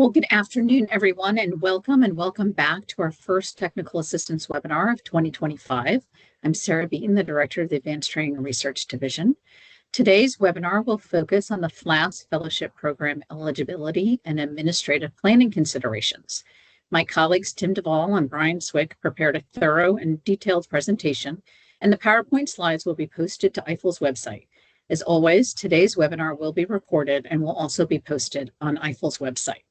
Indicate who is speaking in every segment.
Speaker 1: Well, good afternoon, everyone, and welcome back to our first Technical Assistance webinar of 2025. I'm Sarah Beaton, the Director of the Advanced Training and Research Division. Today's webinar will focus on the FLAS Fellowship Program eligibility and administrative planning considerations. My colleagues Tim Duvall and Brian Swick prepared a thorough and detailed presentation, and the PowerPoint slides will be posted to IFLE's website. As always, today's webinar will be recorded and will also be posted on IFLE's website.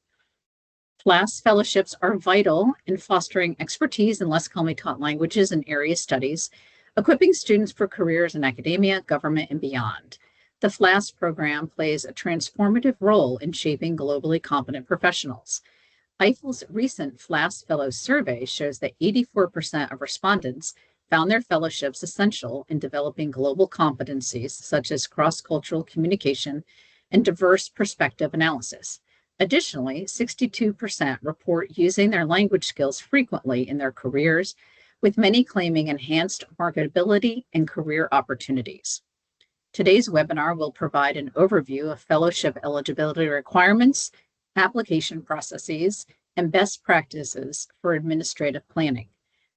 Speaker 1: FLAS fellowships are vital in fostering expertise in less commonly taught languages and area studies, equipping students for careers in academia, government, and beyond. The FLAS program plays a transformative role in shaping globally competent professionals. IFLE's recent FLAS Fellows survey shows that 84% of respondents found their fellowships essential in developing global competencies such as cross-cultural communication and diverse perspective analysis. Additionally, 62% report using their language skills frequently in their careers, with many claiming enhanced marketability and career opportunities. Today's webinar will provide an overview of fellowship eligibility requirements, application processes, and best practices for administrative planning.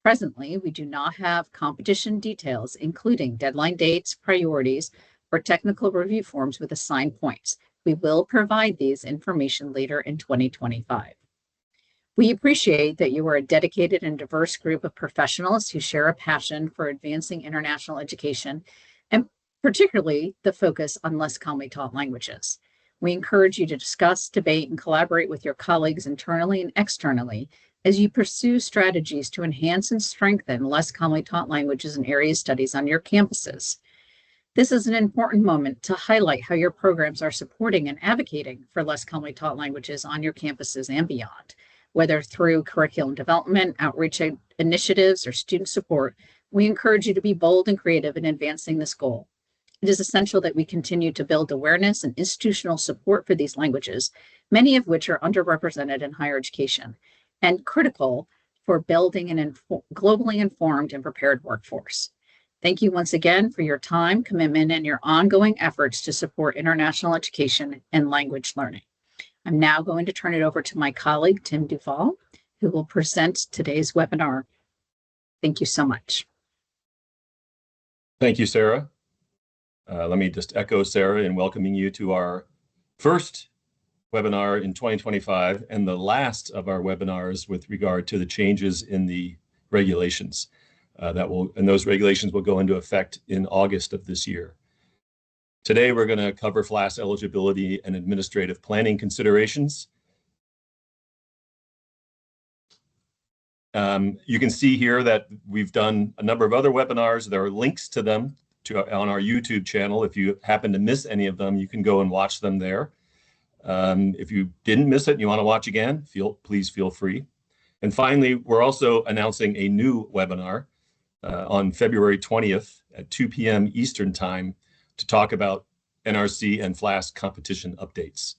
Speaker 1: Presently, we do not have competition details, including deadline dates, priorities, or technical review forms with assigned points. We will provide these information later in 2025. We appreciate that you are a dedicated and diverse group of professionals who share a passion for advancing international education, and particularly the focus on less commonly taught languages. We encourage you to discuss, debate, and collaborate with your colleagues internally and externally as you pursue strategies to enhance and strengthen less commonly taught languages and area studies on your campuses. This is an important moment to highlight how your programs are supporting and advocating for less commonly taught languages on your campuses and beyond. Whether through curriculum development, outreach initiatives, or student support, we encourage you to be bold and creative in advancing this goal. It is essential that we continue to build awareness and institutional support for these languages, many of which are underrepresented in higher education, and critical for building an globally informed and prepared workforce. Thank you once again for your time, commitment, and your ongoing efforts to support international education and language learning. I'm now going to turn it over to my colleague, Tim Duvall, who will present today's webinar. Thank you so much.
Speaker 2: Thank you, Sarah. Let me just echo Sarah in welcoming you to our first webinar in 2025 and the last of our webinars with regard to the changes in the regulations. And those regulations will go into effect in August of this year. Today, we're going to cover FLAS eligibility and administrative planning considerations. You can see here that we've done a number of other webinars. There are links to them on our YouTube channel. If you happen to miss any of them, you can go and watch them there. If you didn't miss it and you want to watch again, please feel free. And finally, we're also announcing a new webinar on February 20th at 2 p.m. Eastern Time to talk about NRC and FLAS competition updates.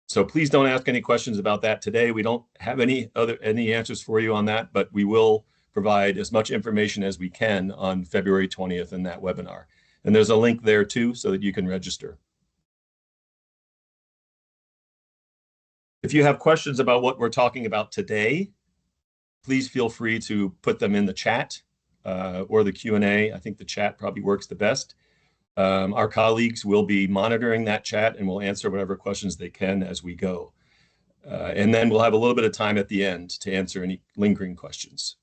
Speaker 2: So please don't ask any questions about that today. We don't have any answers for you on that, but we will provide as much information as we can on February 20th in that webinar. And there's a link there too so that you can register. If you have questions about what we're talking about today, please feel free to put them in the chat or the Q&A. I think the chat probably works the best. Our colleagues will be monitoring that chat and will answer whatever questions they can as we go. And then we'll have a little bit of time at the end to answer any lingering questions.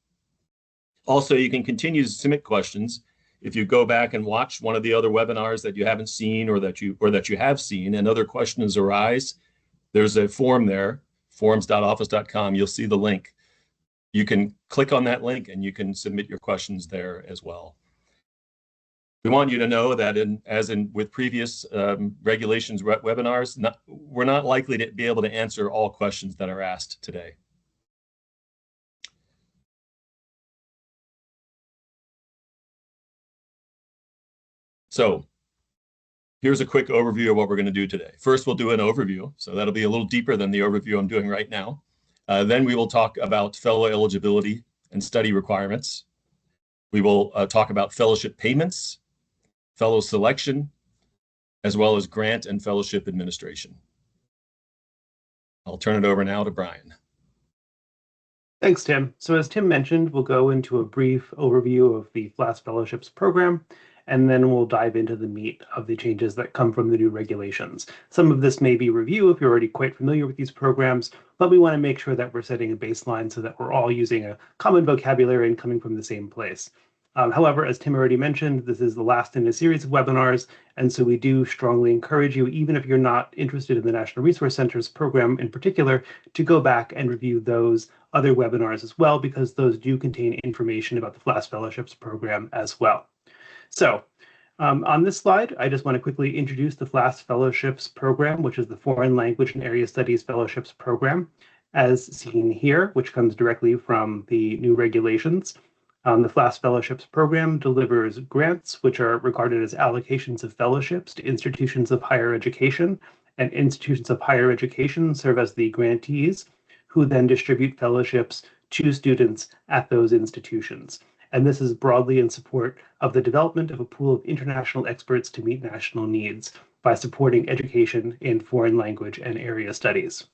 Speaker 2: Also, you can continue to submit questions. If you go back and watch one of the other webinars that you haven't seen or that you have seen and other questions arise, there's a form there, forms.office.com. You'll see the link. You can click on that link and you can submit your questions there as well. We want you to know that as with previous regulations webinars, we're not likely to be able to answer all questions that are asked today. So here's a quick overview of what we're going to do today. First, we'll do an overview. So that'll be a little deeper than the overview I'm doing right now. Then we will talk about fellow eligibility and study requirements. We will talk about fellowship payments, fellow selection, as well as grant and fellowship administration. I'll turn it over now to Brian.
Speaker 3: Thanks, Tim. So as Tim mentioned, we'll go into a brief overview of the FLAS Fellowships program, and then we'll dive into the meat of the changes that come from the new regulations. Some of this may be review if you're already quite familiar with these programs, but we want to make sure that we're setting a baseline so that we're all using a common vocabulary and coming from the same place. However, as Tim already mentioned, this is the last in a series of webinars, and so we do strongly encourage you, even if you're not interested in the National Resource Center's program in particular, to go back and review those other webinars as well, because those do contain information about the FLAS Fellowships program as well. So on this slide, I just want to quickly introduce the FLAS Fellowships program, which is the Foreign Language and Area Studies Fellowships program, as seen here, which comes directly from the new regulations. The FLAS Fellowships program delivers grants, which are regarded as allocations of fellowships to institutions of higher education, and institutions of higher education serve as the grantees, who then distribute fellowships to students at those institutions. And this is broadly in support of the development of a pool of international experts to meet national needs by supporting education in foreign language and area studies.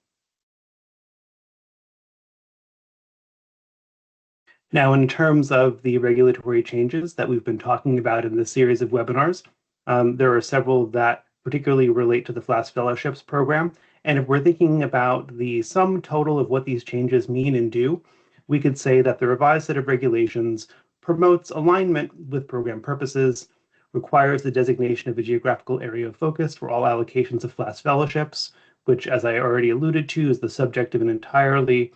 Speaker 3: Now, in terms of the regulatory changes that we've been talking about in this series of webinars, there are several that particularly relate to the FLAS Fellowships program. And if we're thinking about the sum total of what these changes mean and do, we could say that the revised set of regulations promotes alignment with program purposes, requires the designation of a geographical area of focus for all allocations of FLAS Fellowships, which, as I already alluded to, is the subject of an entirely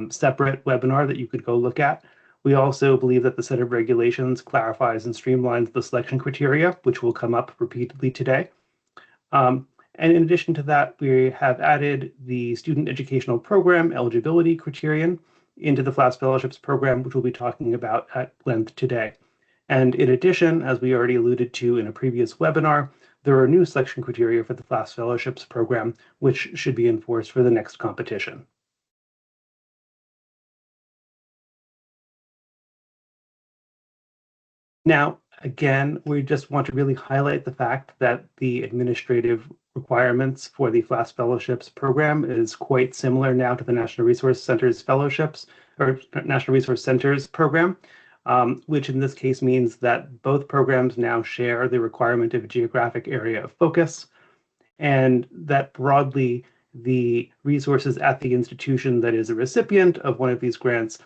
Speaker 3: separate webinar that you could go look at. We also believe that the set of regulations clarifies and streamlines the selection criteria, which will come up repeatedly today. And in addition to that, we have added the student educational program eligibility criterion into the FLAS Fellowships program, which we'll be talking about at length today. And in addition, as we already alluded to in a previous webinar, there are new selection criteria for the FLAS Fellowships program, which should be enforced for the next competition. Now, again, we just want to really highlight the fact that the administrative requirements for the FLAS Fellowships program is quite similar now to the National Resource Center's fellowships, or National Resource Center's program, which in this case means that both programs now share the requirement of a geographic area of focus, and that broadly the resources at the institution that is a recipient of one of these grants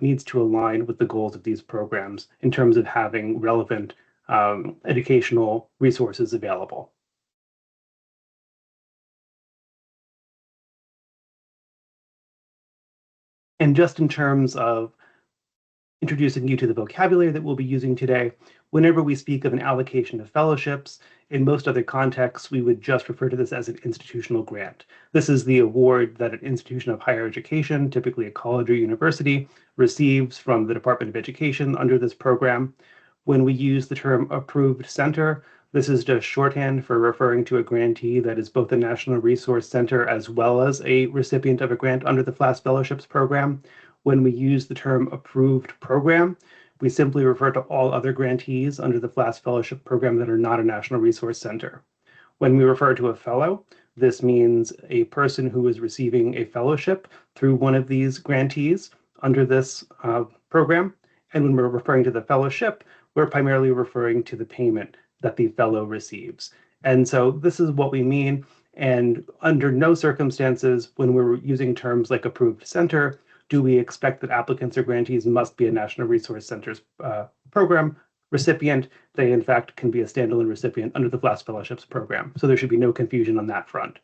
Speaker 3: needs to align with the goals of these programs in terms of having relevant educational resources available. And just in terms of introducing you to the vocabulary that we'll be using today, whenever we speak of an allocation of fellowships, in most other contexts, we would just refer to this as an institutional grant. This is the award that an institution of higher education, typically a college or university, receives from the Department of Education under this program. When we use the term approved center, this is just shorthand for referring to a grantee that is both a National Resource Center as well as a recipient of a grant under the FLAS Fellowships program. When we use the term approved program, we simply refer to all other grantees under the FLAS Fellowship program that are not a National Resource Center. When we refer to a fellow, this means a person who is receiving a fellowship through one of these grantees under this program. And when we're referring to the fellowship, we're primarily referring to the payment that the fellow receives. And so this is what we mean. And under no circumstances, when we're using terms like approved center, do we expect that applicants or grantees must be a National Resource Center's program recipient. They, in fact, can be a standalone recipient under the FLAS Fellowships program. So there should be no confusion on that front.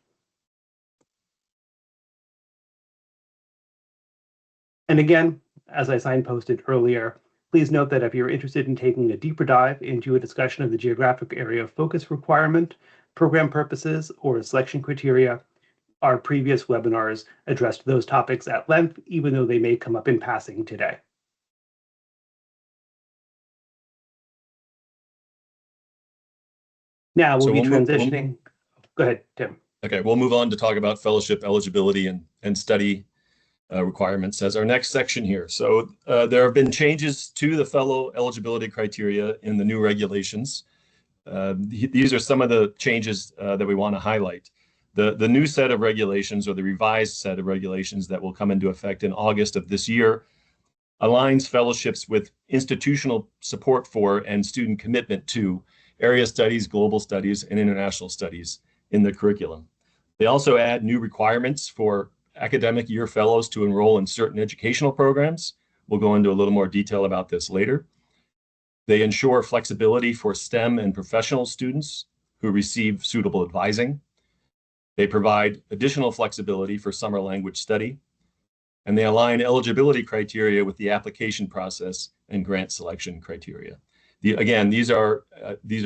Speaker 3: And again, as I signposted earlier, please note that if you're interested in taking a deeper dive into a discussion of the geographic area of focus requirement, program purposes, or selection criteria, our previous webinars addressed those topics at length, even though they may come up in passing today. Now we'll be transitioning. Go ahead, Tim.
Speaker 2: Okay, we'll move on to talk about fellowship eligibility and study requirements as our next section here. So there have been changes to the fellow eligibility criteria in the new regulations. These are some of the changes that we want to highlight. The new set of regulations, or the revised set of regulations that will come into effect in August of this year, aligns fellowships with institutional support for and student commitment to area studies, global studies, and international studies in the curriculum. They also add new requirements for academic year fellows to enroll in certain educational programs. We'll go into a little more detail about this later. They ensure flexibility for STEM and professional students who receive suitable advising. They provide additional flexibility for summer language study, and they align eligibility criteria with the application process and grant selection criteria. Again, these are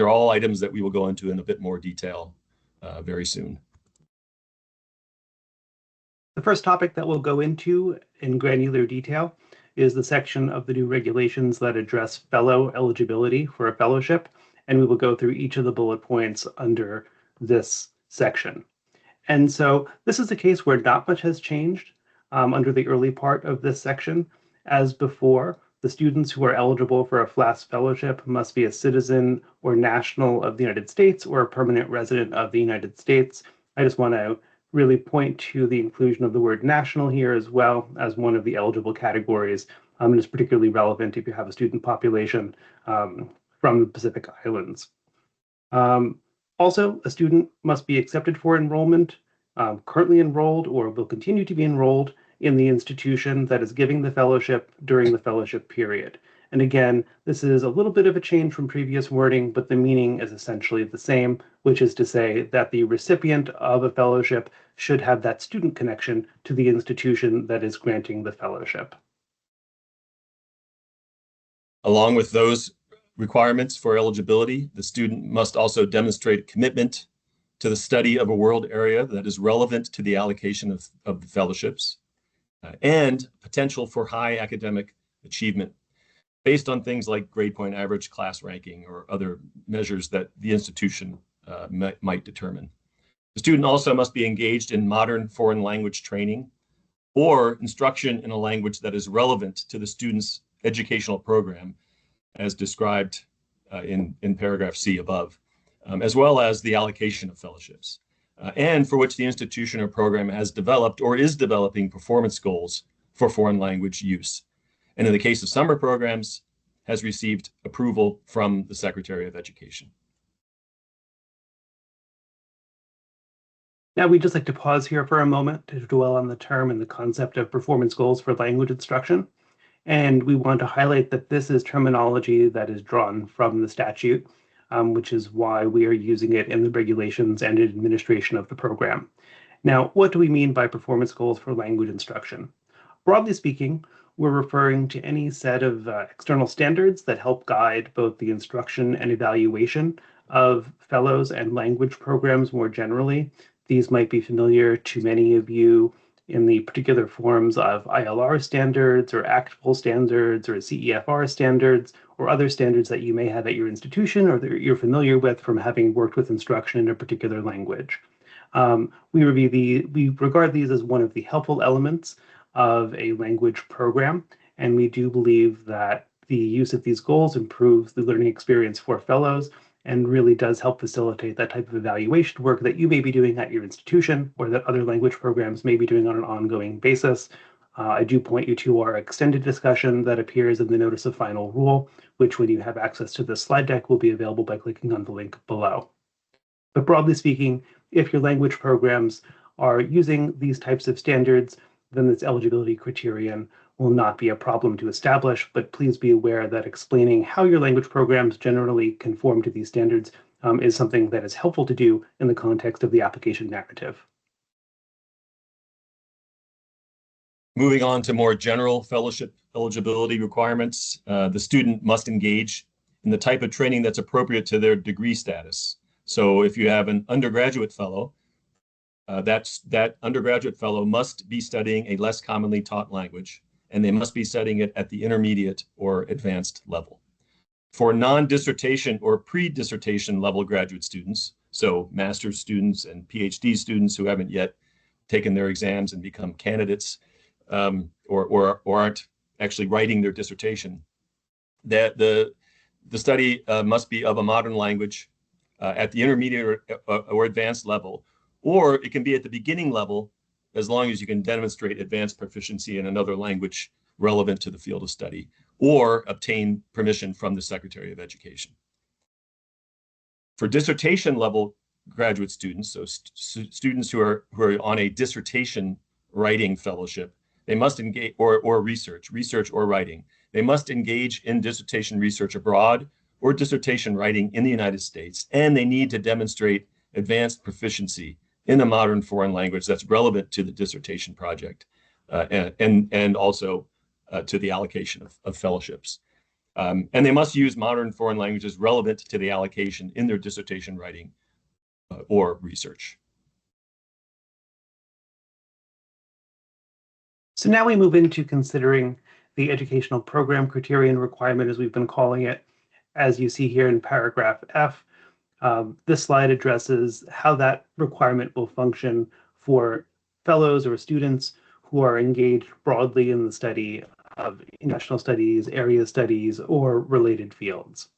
Speaker 2: all items that we will go into in a bit more detail very soon.
Speaker 3: The first topic that we'll go into in granular detail is the section of the new regulations that address fellow eligibility for a fellowship, and we will go through each of the bullet points under this section. And so this is a case where not much has changed under the early part of this section. As before, the students who are eligible for a FLAS fellowship must be a citizen or national of the United States or a permanent resident of the United States. I just want to really point to the inclusion of the word national here as well as one of the eligible categories. And it's particularly relevant if you have a student population from the Pacific Islands. Also, a student must be accepted for enrollment, currently enrolled or will continue to be enrolled in the institution that is giving the fellowship during the fellowship period. And again, this is a little bit of a change from previous wording, but the meaning is essentially the same, which is to say that the recipient of a fellowship should have that student connection to the institution that is granting the fellowship.
Speaker 2: Along with those requirements for eligibility, the student must also demonstrate commitment to the study of a world area that is relevant to the allocation of the fellowships, and potential for high academic achievement based on things like grade point average, class ranking, or other measures that the institution might determine. The student also must be engaged in modern foreign language training or instruction in a language that is relevant to the student's educational program, as described in paragraph C above, as well as the allocation of fellowships, and for which the institution or program has developed or is developing performance goals for foreign language use. And in the case of summer programs, has received approval from the Secretary of Education.
Speaker 3: Now, we'd just like to pause here for a moment to dwell on the term and the concept of performance goals for language instruction. And we want to highlight that this is terminology that is drawn from the statute, which is why we are using it in the regulations and administration of the program. Now, what do we mean by performance goals for language instruction? Broadly speaking, we're referring to any set of external standards that help guide both the instruction and evaluation of fellows and language programs more generally. These might be familiar to many of you in the particular forms of ILR standards or ACTFL standards or CEFR standards or other standards that you may have at your institution or that you're familiar with from having worked with instruction in a particular language. We regard these as one of the helpful elements of a language program, and we do believe that the use of these goals improves the learning experience for fellows and really does help facilitate that type of evaluation work that you may be doing at your institution or that other language programs may be doing on an ongoing basis. I do point you to our extended discussion that appears in the Notice of Final Rule, which when you have access to this slide deck will be available by clicking on the link below. But broadly speaking, if your language programs are using these types of standards, then this eligibility criterion will not be a problem to establish, but please be aware that explaining how your language programs generally conform to these standards is something that is helpful to do in the context of the application narrative.
Speaker 2: Moving on to more general fellowship eligibility requirements, the student must engage in the type of training that's appropriate to their degree status. So if you have an undergraduate fellow, that undergraduate fellow must be studying a less commonly taught language, and they must be studying it at the intermediate or advanced level. For non-dissertation or pre-dissertation level graduate students, so master's students and PhD students who haven't yet taken their exams and become candidates or aren't actually writing their dissertation, that the study must be of a modern language at the intermediate or advanced level, or it can be at the beginning level as long as you can demonstrate advanced proficiency in another language relevant to the field of study, or obtain permission from the Secretary of Education. For dissertation level graduate students, so students who are on a dissertation writing fellowship, they must engage, or research or writing, they must engage in dissertation research abroad or dissertation writing in the United States, and they need to demonstrate advanced proficiency in a modern foreign language that's relevant to the dissertation project, and also to the allocation of fellowships. And they must use modern foreign languages relevant to the allocation in their dissertation writing or research.
Speaker 3: So now we move into considering the educational program criterion requirement, as we've been calling it, as you see here in paragraph F. This slide addresses how that requirement will function for fellows or students who are engaged broadly in the study of international studies, area studies, or related fields.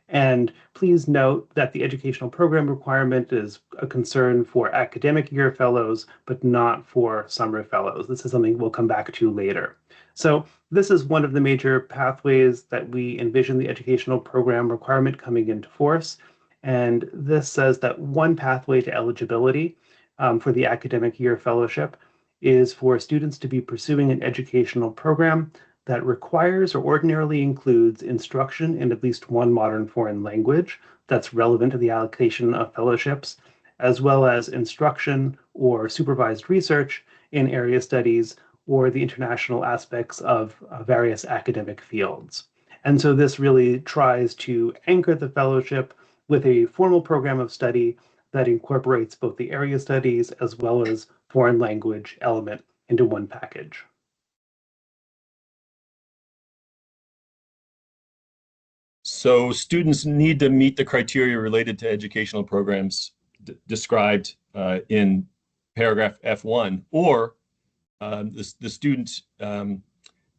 Speaker 3: And please note that the educational program requirement is a concern for academic year fellows, but not for summer fellows. This is something we'll come back to later. So this is one of the major pathways that we envision the educational program requirement coming into force. And this says that one pathway to eligibility for the academic year fellowship is for students to be pursuing an educational program that requires or ordinarily includes instruction in at least one modern foreign language that's relevant to the allocation of fellowships, as well as instruction or supervised research in area studies or the international aspects of various academic fields. And so this really tries to anchor the fellowship with a formal program of study that incorporates both the area studies as well as foreign language element into one package.
Speaker 2: So students need to meet the criteria related to educational programs described in paragraph F1, or the student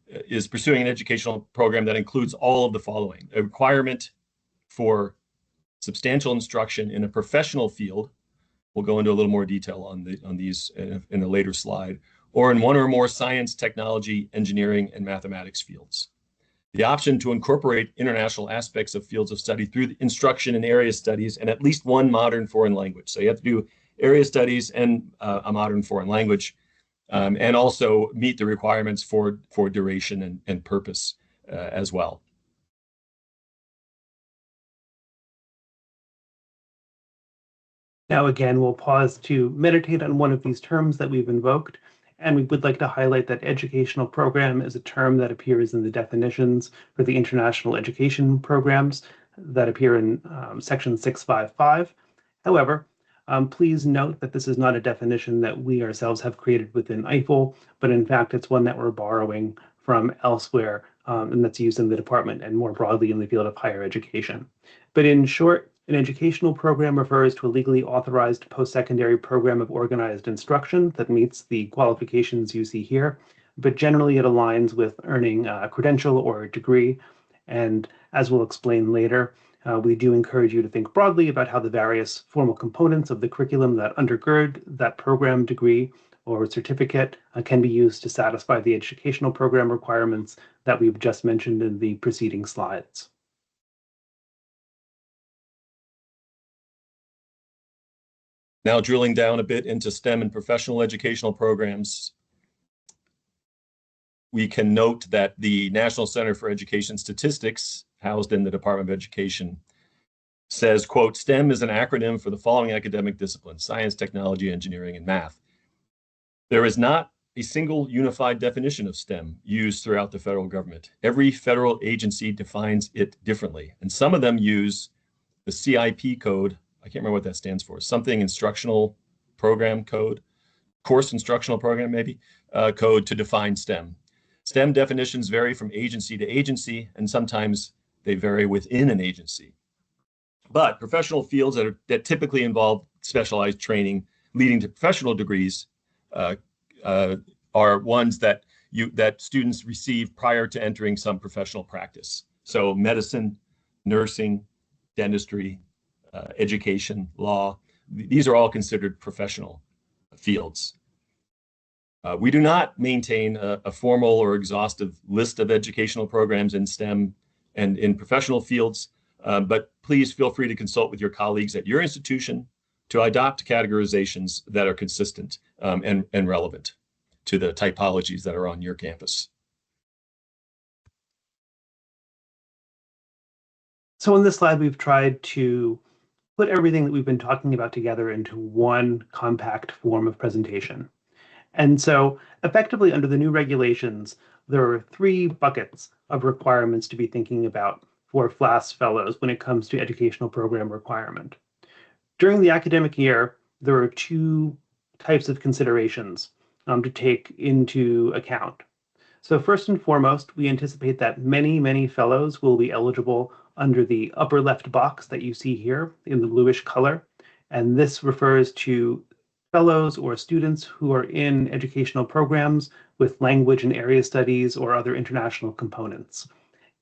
Speaker 2: is pursuing an educational program that includes all of the following: a requirement for substantial instruction in a professional field. We'll go into a little more detail on these in a later slide, or in one or more science, technology, engineering, and mathematics fields. The option to incorporate international aspects of fields of study through the instruction in area studies and at least one modern foreign language. So you have to do area studies and a modern foreign language, and also meet the requirements for duration and purpose as well.
Speaker 3: Now, again, we'll pause to meditate on one of these terms that we've invoked. And we would like to highlight that educational program is a term that appears in the definitions for the international education programs that appear in section 655. However, please note that this is not a definition that we ourselves have created within IFLE, but in fact, it's one that we're borrowing from elsewhere, and that's used in the department and more broadly in the field of higher education. But in short, an educational program refers to a legally authorized post-secondary program of organized instruction that meets the qualifications you see here, but generally it aligns with earning a credential or a degree. And as we'll explain later, we do encourage you to think broadly about how the various formal components of the curriculum that undergird that program, degree, or certificate can be used to satisfy the educational program requirements that we've just mentioned in the preceding slides.
Speaker 2: Now drilling down a bit into STEM and professional educational programs, we can note that the National Center for Education Statistics, housed in the Department of Education, says, quote, STEM is an acronym for the following academic disciplines: science, technology, engineering, and math. There is not a single unified definition of STEM used throughout the federal government. Every federal agency defines it differently, and some of them use the CIP code. I can't remember what that stands for. Something instructional program code, course instructional program maybe, code to define STEM. STEM definitions vary from agency to agency, and sometimes they vary within an agency. But professional fields that typically involve specialized training leading to professional degrees are ones that students receive prior to entering some professional practice. So medicine, nursing, dentistry, education, law, these are all considered professional fields. We do not maintain a formal or exhaustive list of educational programs in STEM and in professional fields, but please feel free to consult with your colleagues at your institution to adopt categorizations that are consistent and relevant to the typologies that are on your campus.
Speaker 3: So on this slide, we've tried to put everything that we've been talking about together into one compact form of presentation. And so effectively under the new regulations, there are 3 buckets of requirements to be thinking about for FLAS fellows when it comes to educational program requirement. During the academic year, there are 2 types of considerations to take into account. So first and foremost, we anticipate that many fellows will be eligible under the upper left box that you see here in the bluish color. And this refers to fellows or students who are in educational programs with language and area studies or other international components.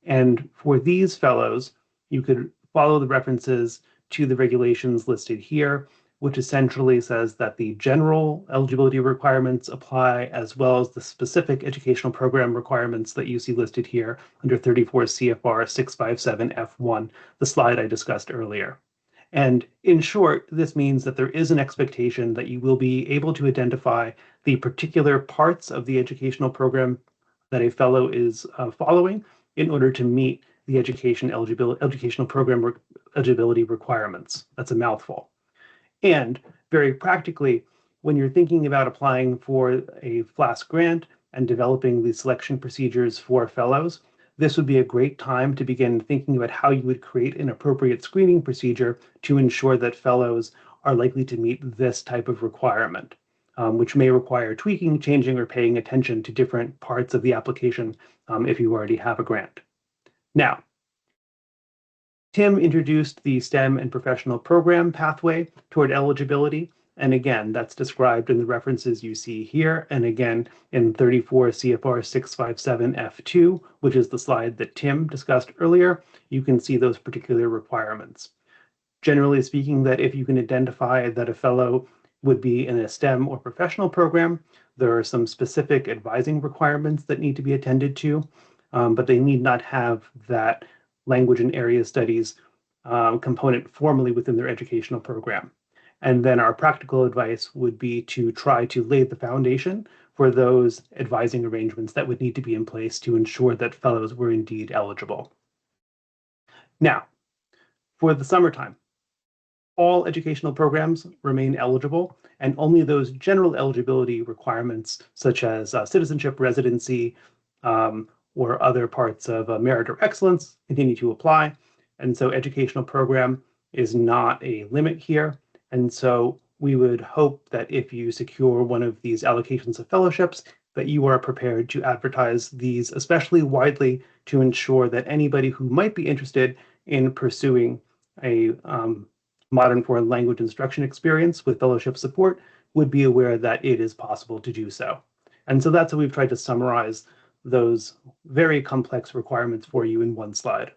Speaker 3: And for these fellows, you could follow the references to the regulations listed here, which essentially says that the general eligibility requirements apply as well as the specific educational program requirements that you see listed here under 34 CFR 657 F1, the slide I discussed earlier. And in short, this means that there is an expectation that you will be able to identify the particular parts of the educational program that a fellow is following in order to meet the educational program eligibility requirements. That's a mouthful. And very practically, when you're thinking about applying for a FLAS grant and developing the selection procedures for fellows, this would be a great time to begin thinking about how you would create an appropriate screening procedure to ensure that fellows are likely to meet this type of requirement, which may require tweaking, changing, or paying attention to different parts of the application if you already have a grant. Now, Tim introduced the STEM and professional program pathway toward eligibility. And again, that's described in the references you see here. And again, in 34 CFR 657 F2, which is the slide that Tim discussed earlier, you can see those particular requirements. Generally speaking, that if you can identify that a fellow would be in a STEM or professional program, there are some specific advising requirements that need to be attended to, but they need not have that language and area studies component formally within their educational program. And then our practical advice would be to try to lay the foundation for those advising arrangements that would need to be in place to ensure that fellows were indeed eligible. Now, for the summertime, all educational programs remain eligible, and only those general eligibility requirements, such as citizenship, residency, or other parts of merit or excellence, continue to apply. And so educational program is not a limit here. And so we would hope that if you secure one of these allocations of fellowships, that you are prepared to advertise these especially widely to ensure that anybody who might be interested in pursuing a modern foreign language instruction experience with fellowship support would be aware that it is possible to do so. And so that's how we've tried to summarize those very complex requirements for you in one slide.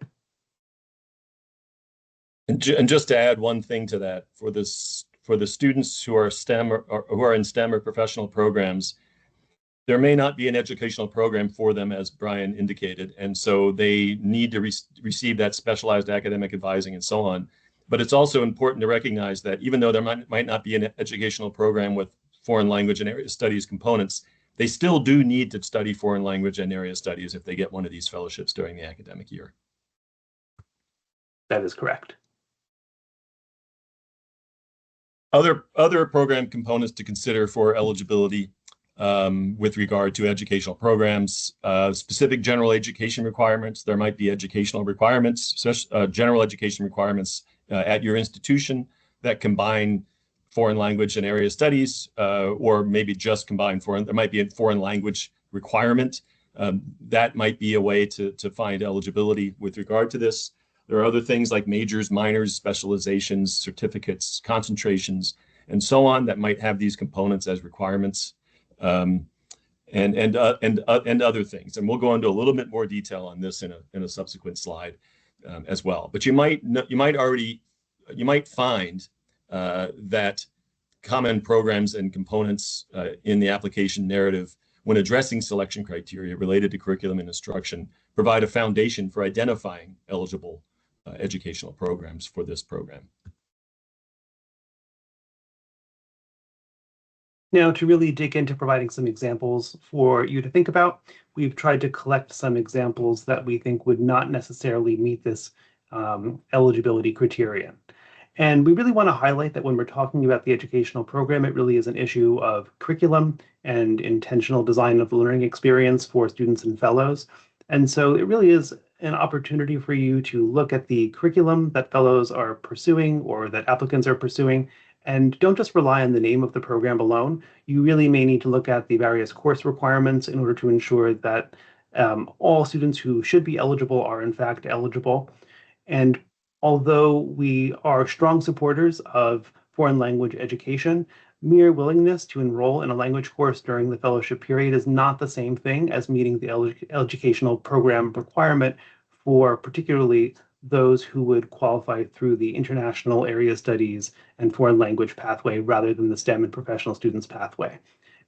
Speaker 2: And just to add one thing to that, for the students who are STEM or who are in STEM or professional programs, there may not be an educational program for them, as Brian indicated, and so they need to receive that specialized academic advising and so on. But it's also important to recognize that even though there might not be an educational program with foreign language and area studies components, they still do need to study foreign language and area studies if they get one of these fellowships during the academic year.
Speaker 3: That is correct.
Speaker 2: Other program components to consider for eligibility with regard to educational programs, specific general education requirements. There might be educational requirements, general education requirements at your institution that combine foreign language and area studies, or maybe just combine foreign. There might be a foreign language requirement. That might be a way to find eligibility with regard to this. There are other things like majors, minors, specializations, certificates, concentrations, and so on that might have these components as requirements, and other things. And we'll go into a little bit more detail on this in a subsequent slide as well. But you might find that common programs and components in the application narrative, when addressing selection criteria related to curriculum and instruction, provide a foundation for identifying eligible educational programs for this program.
Speaker 3: Now, to really dig into providing some examples for you to think about, we've tried to collect some examples that we think would not necessarily meet this eligibility criterion. And we really want to highlight that when we're talking about the educational program, it really is an issue of curriculum and intentional design of the learning experience for students and fellows. And so it really is an opportunity for you to look at the curriculum that fellows are pursuing or that applicants are pursuing, and don't just rely on the name of the program alone. You really may need to look at the various course requirements in order to ensure that all students who should be eligible are in fact eligible. And although we are strong supporters of foreign language education, mere willingness to enroll in a language course during the fellowship period is not the same thing as meeting the educational program requirement for particularly those who would qualify through the international area studies and foreign language pathway rather than the STEM and professional students pathway.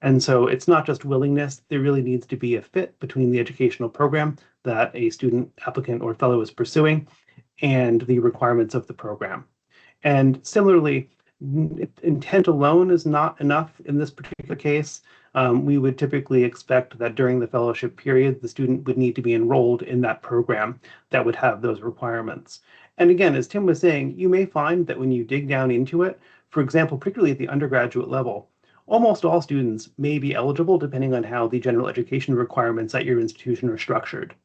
Speaker 3: And so it's not just willingness, there really needs to be a fit between the educational program that a student, applicant, or fellow is pursuing and the requirements of the program. And similarly, intent alone is not enough in this particular case. We would typically expect that during the fellowship period, the student would need to be enrolled in that program that would have those requirements. And again, as Tim was saying, you may find that when you dig down into it, for example, particularly at the undergraduate level, almost all students may be eligible depending on how the general education requirements at your institution are structured.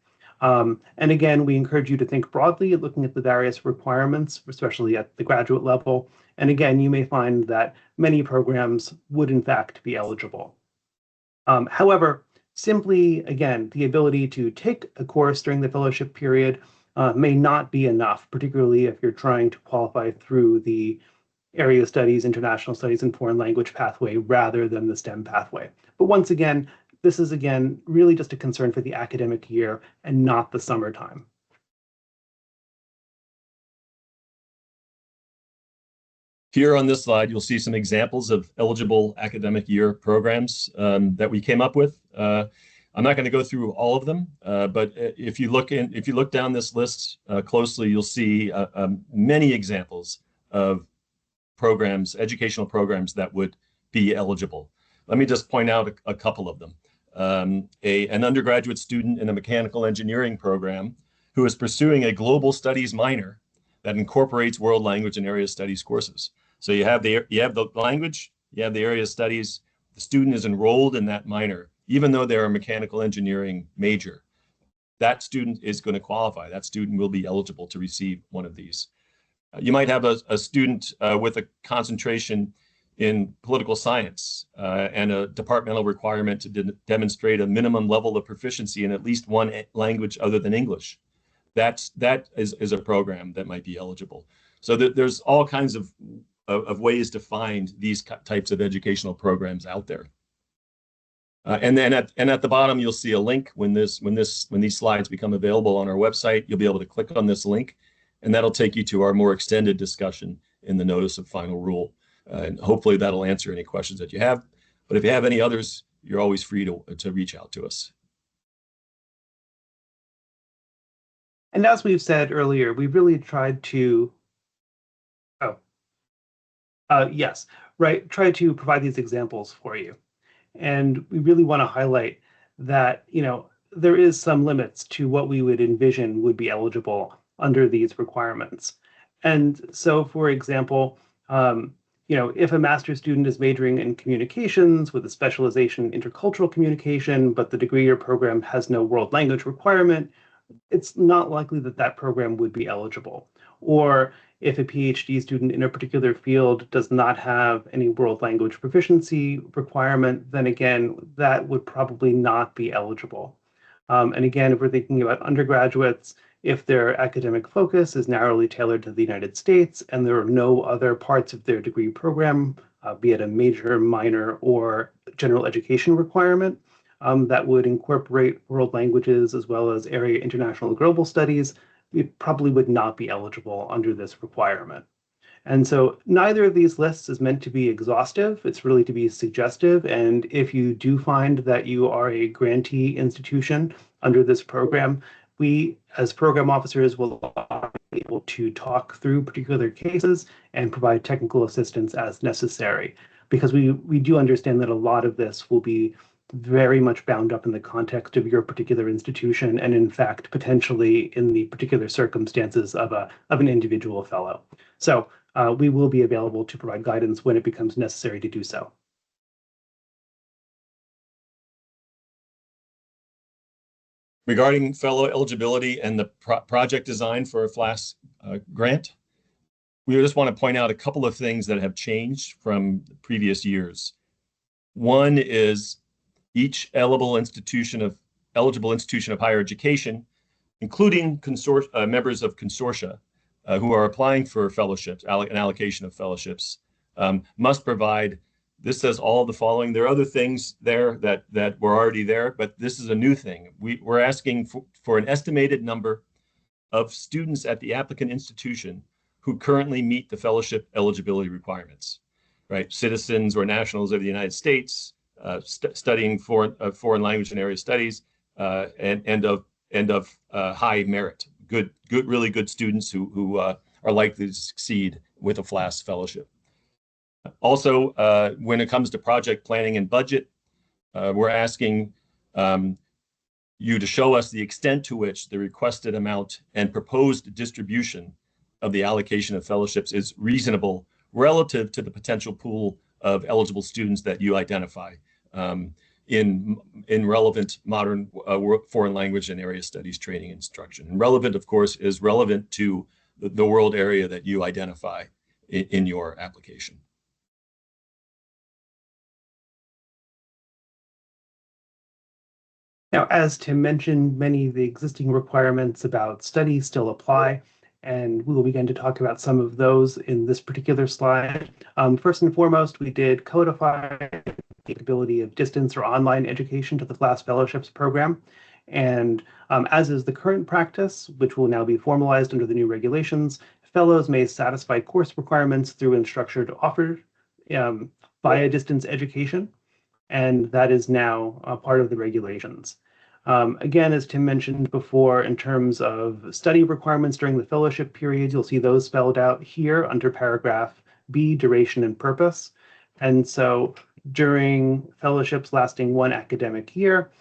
Speaker 3: And again, we encourage you to think broadly, looking at the various requirements, especially at the graduate level. And again, you may find that many programs would in fact be eligible. However, simply, again, the ability to take a course during the fellowship period may not be enough, particularly if you're trying to qualify through the area studies, international studies, and foreign language pathway rather than the STEM pathway. But once again, this is, again, really just a concern for the academic year and not the summertime.
Speaker 2: Here on this slide, you'll see some examples of eligible academic year programs that we came up with. I'm not going to go through all of them, but if you look down this list closely, you'll see many examples of programs, educational programs that would be eligible. Let me just point out a couple of them. An undergraduate student in a mechanical engineering program who is pursuing a global studies minor that incorporates world language and area studies courses. So you have the language, you have the area studies. The student is enrolled in that minor, even though they're a mechanical engineering major. That student is going to qualify. That student will be eligible to receive one of these. You might have a student with a concentration in political science and a departmental requirement to demonstrate a minimum level of proficiency in at least one language other than English. That is a program that might be eligible. So there's all kinds of ways to find these types of educational programs out there. And then at the bottom, you'll see a link when these slides become available on our website. You'll be able to click on this link, and that'll take you to our more extended discussion in the notice of final rule. And hopefully that'll answer any questions that you have. But if you have any others, you're always free to reach out to us.
Speaker 3: And as we've said earlier, we've really tried to, try to provide these examples for you. And we really want to highlight that, there is some limits to what we would envision would be eligible under these requirements. And so, for example, if a master's student is majoring in communications with a specialization in intercultural communication, but the degree or program has no world language requirement, it's not likely that that program would be eligible. Or if a PhD student in a particular field does not have any world language proficiency requirement, then again, that would probably not be eligible. And again, if we're thinking about undergraduates, if their academic focus is narrowly tailored to the United States and there are no other parts of their degree program, be it a major, minor, or general education requirement, that would incorporate world languages as well as area international and global studies, we probably would not be eligible under this requirement. And so neither of these lists is meant to be exhaustive. It's really to be suggestive. And if you do find that you are a grantee institution under this program, we as program officers will be able to talk through particular cases and provide technical assistance as necessary, because we do understand that a lot of this will be very much bound up in the context of your particular institution and in fact potentially in the particular circumstances of an individual fellow. So we will be available to provide guidance when it becomes necessary to do so.
Speaker 2: Regarding fellow eligibility and the project design for a FLAS grant, we just want to point out a couple of things that have changed from previous years. One is each eligible institution of higher education, including members of consortia who are applying for fellowships, an allocation of fellowships, must provide. This says all the following. There are other things there that were already there, but this is a new thing. We're asking for an estimated number of students at the applicant institution who currently meet the fellowship eligibility requirements, right? Citizens or nationals of the United States, studying foreign language and area studies, and of high merit, really good students who are likely to succeed with a FLAS fellowship. Also, when it comes to project planning and budget, we're asking you to show us the extent to which the requested amount and proposed distribution of the allocation of fellowships is reasonable relative to the potential pool of eligible students that you identify in relevant modern foreign language and area studies training and instruction. And relevant, of course, is relevant to the world area that you identify in your application.
Speaker 3: Now, as Tim mentioned, many of the existing requirements about study still apply, and we will begin to talk about some of those in this particular slide. First and foremost, we did codify the capability of distance or online education to the FLAS Fellowships program. And as is the current practice, which will now be formalized under the new regulations, fellows may satisfy course requirements through instructor to offer via distance education. And that is now a part of the regulations. Again, as Tim mentioned before, in terms of study requirements during the fellowship period, you'll see those spelled out here under paragraph B, duration and purpose. And so during fellowships lasting 1 academic year,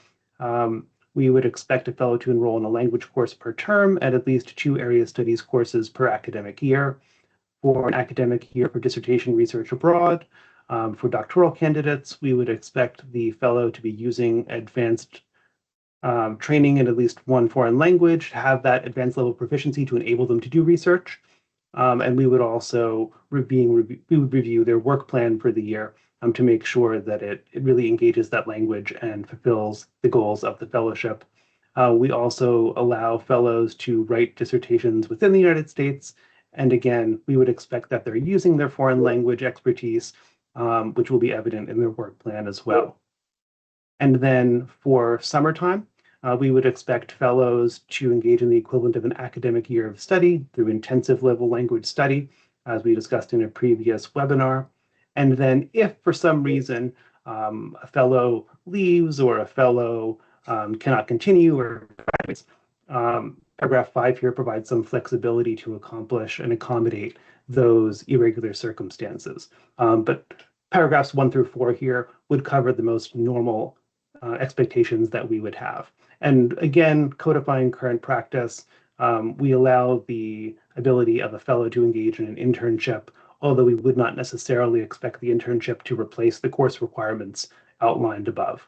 Speaker 3: we would expect a fellow to enroll in a language course per term and at least 2 area studies courses per academic year. For an academic year for dissertation research abroad, for doctoral candidates, we would expect the fellow to be using advanced training in at least 1 foreign language, to have that advanced level proficiency to enable them to do research. And we would also review their work plan for the year to make sure that it really engages that language and fulfills the goals of the fellowship. We also allow fellows to write dissertations within the United States. And again, we would expect that they're using their foreign language expertise, which will be evident in their work plan as well. And then for summertime, we would expect fellows to engage in the equivalent of an academic year of study through intensive level language study, as we discussed in a previous webinar. And then if for some reason a fellow leaves or a fellow cannot continue or graduates, paragraph 5 here provides some flexibility to accomplish and accommodate those irregular circumstances. But paragraphs 1 through 4 here would cover the most normal expectations that we would have. And again, codifying current practice, we allow the ability of a fellow to engage in an internship, although we would not necessarily expect the internship to replace the course requirements outlined above.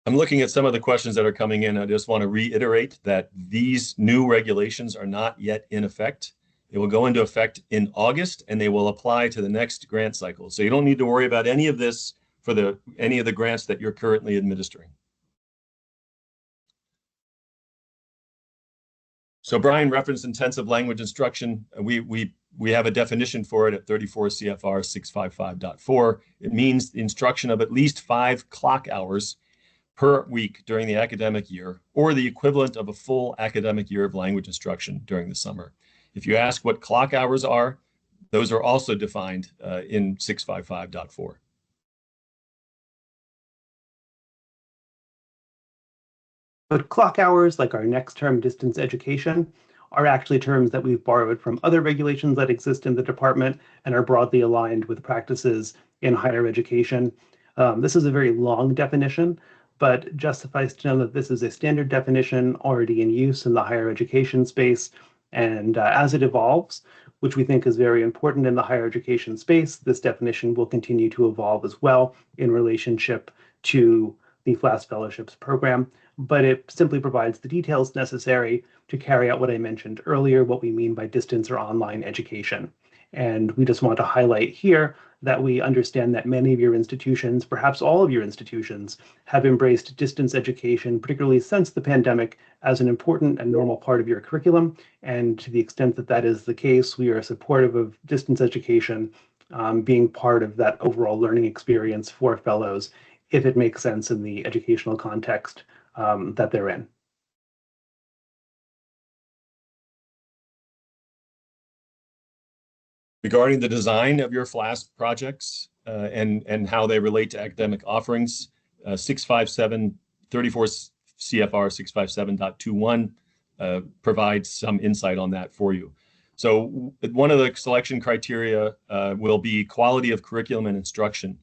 Speaker 2: I'm looking at some of the questions that are coming in. I just want to reiterate that these new regulations are not yet in effect. They will go into effect in August, and they will apply to the next grant cycle. So you don't need to worry about any of this for any of the grants that you're currently administering. So Brian referenced intensive language instruction. We have a definition for it at 34 CFR 655.4. It means the instruction of at least 5 clock hours per week during the academic year, or the equivalent of a full academic year of language instruction during the summer. If you ask what clock hours are, those are also defined in 655.4.
Speaker 3: But clock hours, like our next term distance education, are actually terms that we've borrowed from other regulations that exist in the department and are broadly aligned with practices in higher education. This is a very long definition, but just suffice to know that this is a standard definition already in use in the higher education space. And as it evolves, which we think is very important in the higher education space, this definition will continue to evolve as well in relationship to the FLAS Fellowships program, but it simply provides the details necessary to carry out what I mentioned earlier, what we mean by distance or online education. And we just want to highlight here that we understand that many of your institutions, perhaps all of your institutions, have embraced distance education, particularly since the pandemic, as an important and normal part of your curriculum. And to the extent that that is the case, we are supportive of distance education being part of that overall learning experience for fellows, if it makes sense in the educational context that they're in.
Speaker 2: Regarding the design of your FLAS projects and how they relate to academic offerings, 34 CFR 657.21 provides some insight on that for you. So one of the selection criteria will be quality of curriculum and instruction,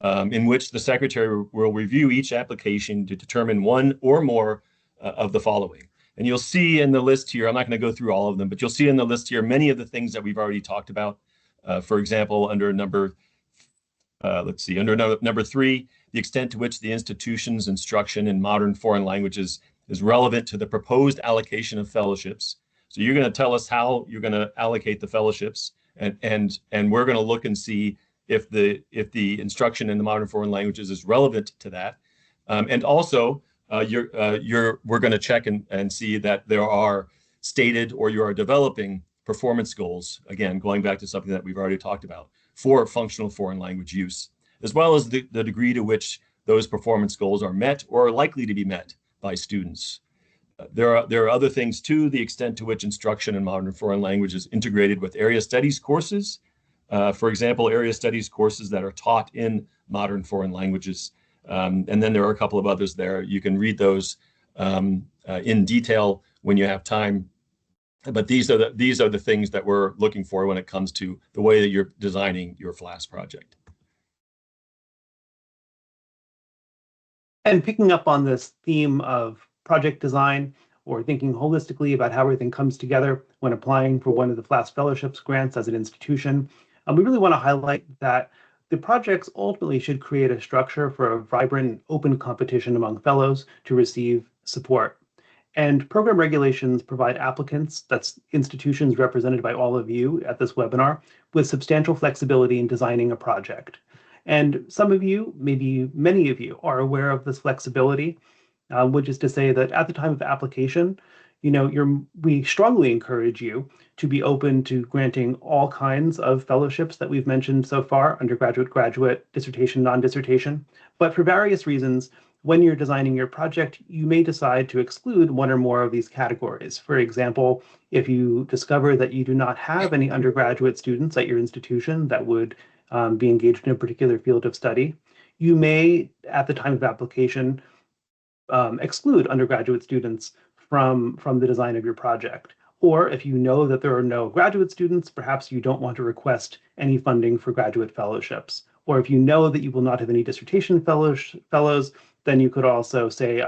Speaker 2: in which the secretary will review each application to determine one or more of the following. And you'll see in the list here, I'm not going to go through all of them, but you'll see in the list here many of the things that we've already talked about. For example, under number 3, the extent to which the institution's instruction in modern foreign languages is relevant to the proposed allocation of fellowships. So you're going to tell us how you're going to allocate the fellowships, and we're going to look and see if the instruction in the modern foreign languages is relevant to that. And also, we're going to check and see that there are stated or you are developing performance goals, again, going back to something that we've already talked about, for functional foreign language use, as well as the degree to which those performance goals are met or are likely to be met by students. There are other things too, the extent to which instruction in modern foreign language is integrated with area studies courses. For example, area studies courses that are taught in modern foreign languages. And then there are a couple of others there. You can read those in detail when you have time. But these are the things that we're looking for when it comes to the way that you're designing your FLAS project.
Speaker 3: And picking up on this theme of project design or thinking holistically about how everything comes together when applying for one of the FLAS Fellowships grants as an institution, we really want to highlight that the projects ultimately should create a structure for a vibrant, open competition among fellows to receive support. And program regulations provide applicants, that's institutions represented by all of you at this webinar, with substantial flexibility in designing a project. And some of you, maybe many of you, are aware of this flexibility, which is to say that at the time of application, we strongly encourage you to be open to granting all kinds of fellowships that we've mentioned so far, undergraduate, graduate, dissertation, non-dissertation. But for various reasons, when you're designing your project, you may decide to exclude one or more of these categories. For example, if you discover that you do not have any undergraduate students at your institution that would be engaged in a particular field of study, you may, at the time of application, exclude undergraduate students from the design of your project. Or if you know that there are no graduate students, perhaps you don't want to request any funding for graduate fellowships. Or if you know that you will not have any dissertation fellows, then you could also say,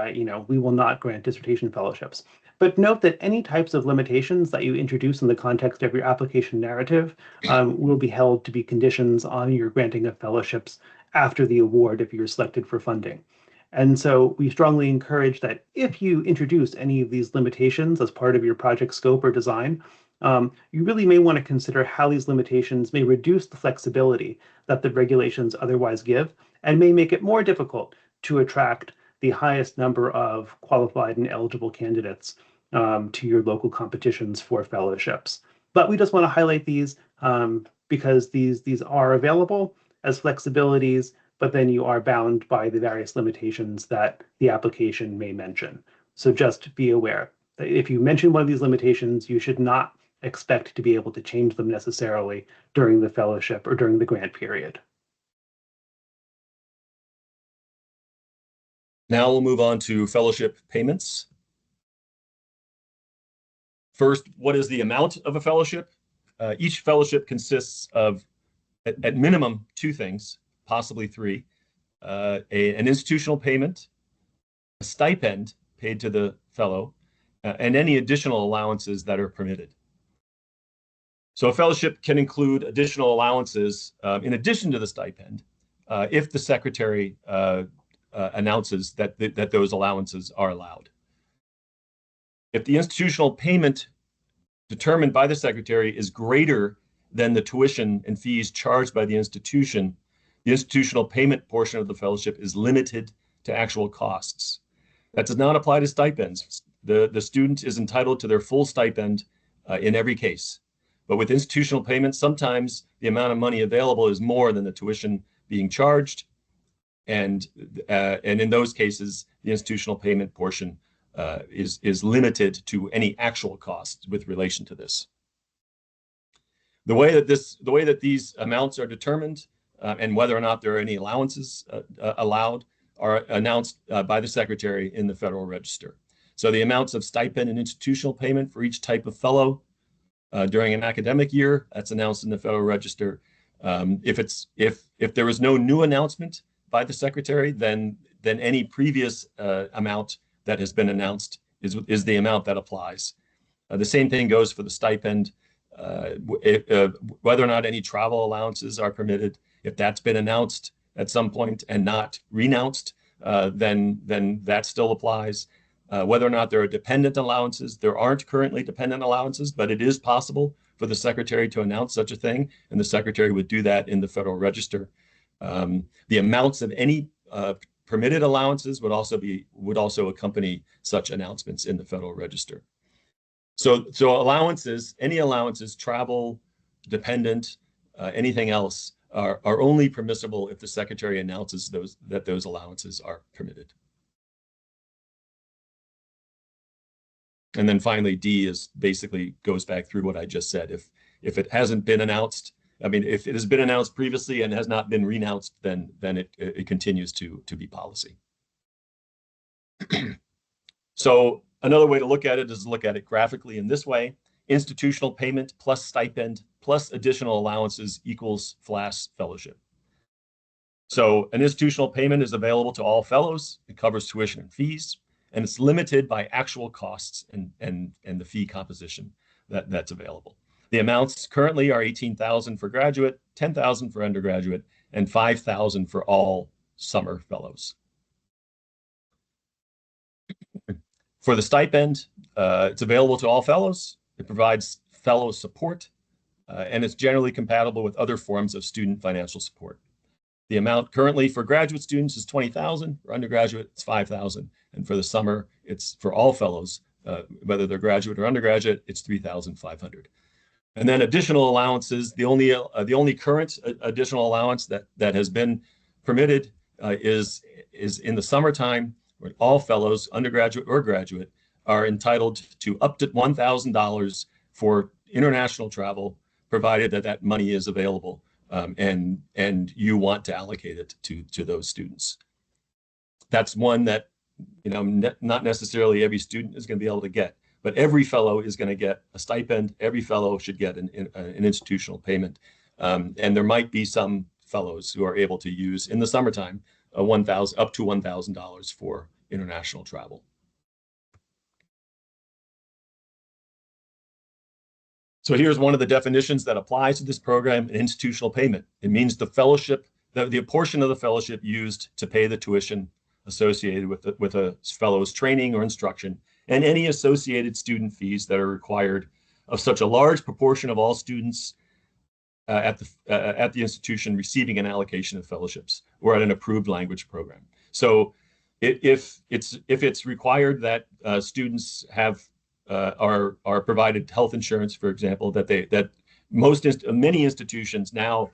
Speaker 3: we will not grant dissertation fellowships. But note that any types of limitations that you introduce in the context of your application narrative will be held to be conditions on your granting of fellowships after the award if you're selected for funding. And so we strongly encourage that if you introduce any of these limitations as part of your project scope or design, you really may want to consider how these limitations may reduce the flexibility that the regulations otherwise give and may make it more difficult to attract the highest number of qualified and eligible candidates to your local competitions for fellowships. But we just want to highlight these because these are available as flexibilities, but then you are bound by the various limitations that the application may mention. So just be aware that if you mention one of these limitations, you should not expect to be able to change them necessarily during the fellowship or during the grant period.
Speaker 2: Now we'll move on to fellowship payments. First, what is the amount of a fellowship? Each fellowship consists of, at minimum, two things, possibly three: an institutional payment, a stipend paid to the fellow, and any additional allowances that are permitted. So a fellowship can include additional allowances in addition to the stipend if the secretary announces that those allowances are allowed. If the institutional payment determined by the secretary is greater than the tuition and fees charged by the institutional payment portion of the fellowship is limited to actual costs. That does not apply to stipends. The student is entitled to their full stipend in every case. But with institutional payments, sometimes the amount of money available is more than the tuition being charged. And in those cases, the institutional payment portion is limited to any actual costs with relation to this. The way that these amounts are determined and whether or not there are any allowances allowed are announced by the secretary in the Federal Register. So the amounts of stipend and institutional payment for each type of fellow during an academic year, that's announced in the Federal Register. If there is no new announcement by the secretary, then any previous amount that has been announced is the amount that applies. The same thing goes for the stipend. Whether or not any travel allowances are permitted, if that's been announced at some point and not renounced, then that still applies. Whether or not there are dependent allowances, there aren't currently dependent allowances, but it is possible for the secretary to announce such a thing, and the secretary would do that in the Federal Register. The amounts of any permitted allowances would also accompany such announcements in the Federal Register. So allowances, any allowances, travel, dependent, anything else, are only permissible if the secretary announces that those allowances are permitted. And then finally, D basically goes back through what I just said. If it hasn't been announced, I mean, if it has been announced previously and has not been renounced, then it continues to be policy. So another way to look at it is to look at it graphically in this way: institutional payment plus stipend plus additional allowances equals FLAS fellowship. So an institutional payment is available to all fellows. It covers tuition and fees, and it's limited by actual costs and the fee composition that's available. The amounts currently are $18,000 for graduate, $10,000 for undergraduate, and $5,000 for all summer fellows. For the stipend, it's available to all fellows. It provides fellow support, and it's generally compatible with other forms of student financial support. The amount currently for graduate students is $20,000. For undergraduate, it's $5,000. And for the summer, it's for all fellows, whether they're graduate or undergraduate, it's $3,500. And then additional allowances, the only current additional allowance that has been permitted is in the summertime, where all fellows, undergraduate or graduate, are entitled to up to $1,000 for international travel, provided that money is available and you want to allocate it to those students. That's one that not necessarily every student is going to be able to get, but every fellow is going to get a stipend. Every fellow should get an institutional payment. And there might be some fellows who are able to use in the summertime up to $1,000 for international travel. So here's one of the definitions that applies to this program: an institutional payment. It means the fellowship, the portion of the fellowship used to pay the tuition associated with a fellow's training or instruction, and any associated student fees that are required of such a large proportion of all students at the institution receiving an allocation of fellowships or at an approved language program. So if it's required that students are provided health insurance, for example, that many institutions now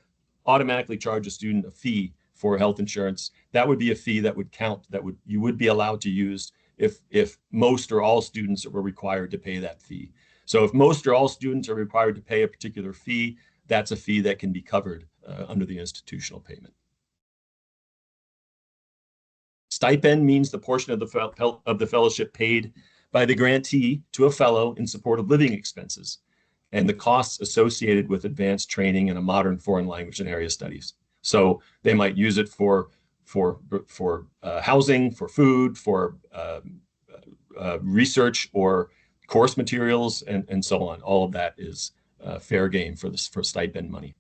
Speaker 2: automatically charge a student a fee for health insurance, that would be a fee that would count, you would be allowed to use if most or all students were required to pay that fee. So if most or all students are required to pay a particular fee, that's a fee that can be covered under the institutional payment. Stipend means the portion of the fellowship paid by the grantee to a fellow in support of living expenses and the costs associated with advanced training in a modern foreign language and area studies. So they might use it for housing, for food, for research or course materials, and so on. All of that is fair game for stipend money.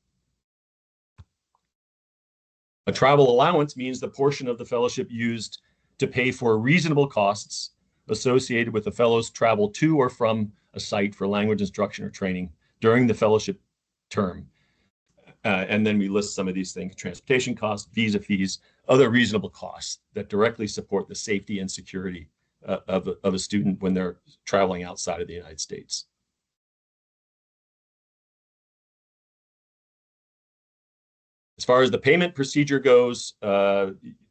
Speaker 2: A travel allowance means the portion of the fellowship used to pay for reasonable costs associated with the fellow's travel to or from a site for language instruction or training during the fellowship term. And then we list some of these things: transportation costs, visa fees, other reasonable costs that directly support the safety and security of a student when they're traveling outside of the United States. As far as the payment procedure goes,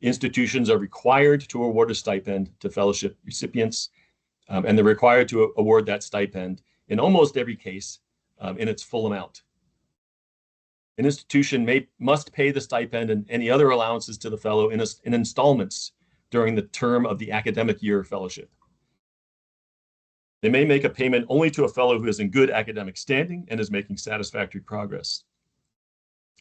Speaker 2: institutions are required to award a stipend to fellowship recipients, and they're required to award that stipend in almost every case in its full amount. An institution must pay the stipend and any other allowances to the fellow in installments during the term of the academic year fellowship. They may make a payment only to a fellow who is in good academic standing and is making satisfactory progress.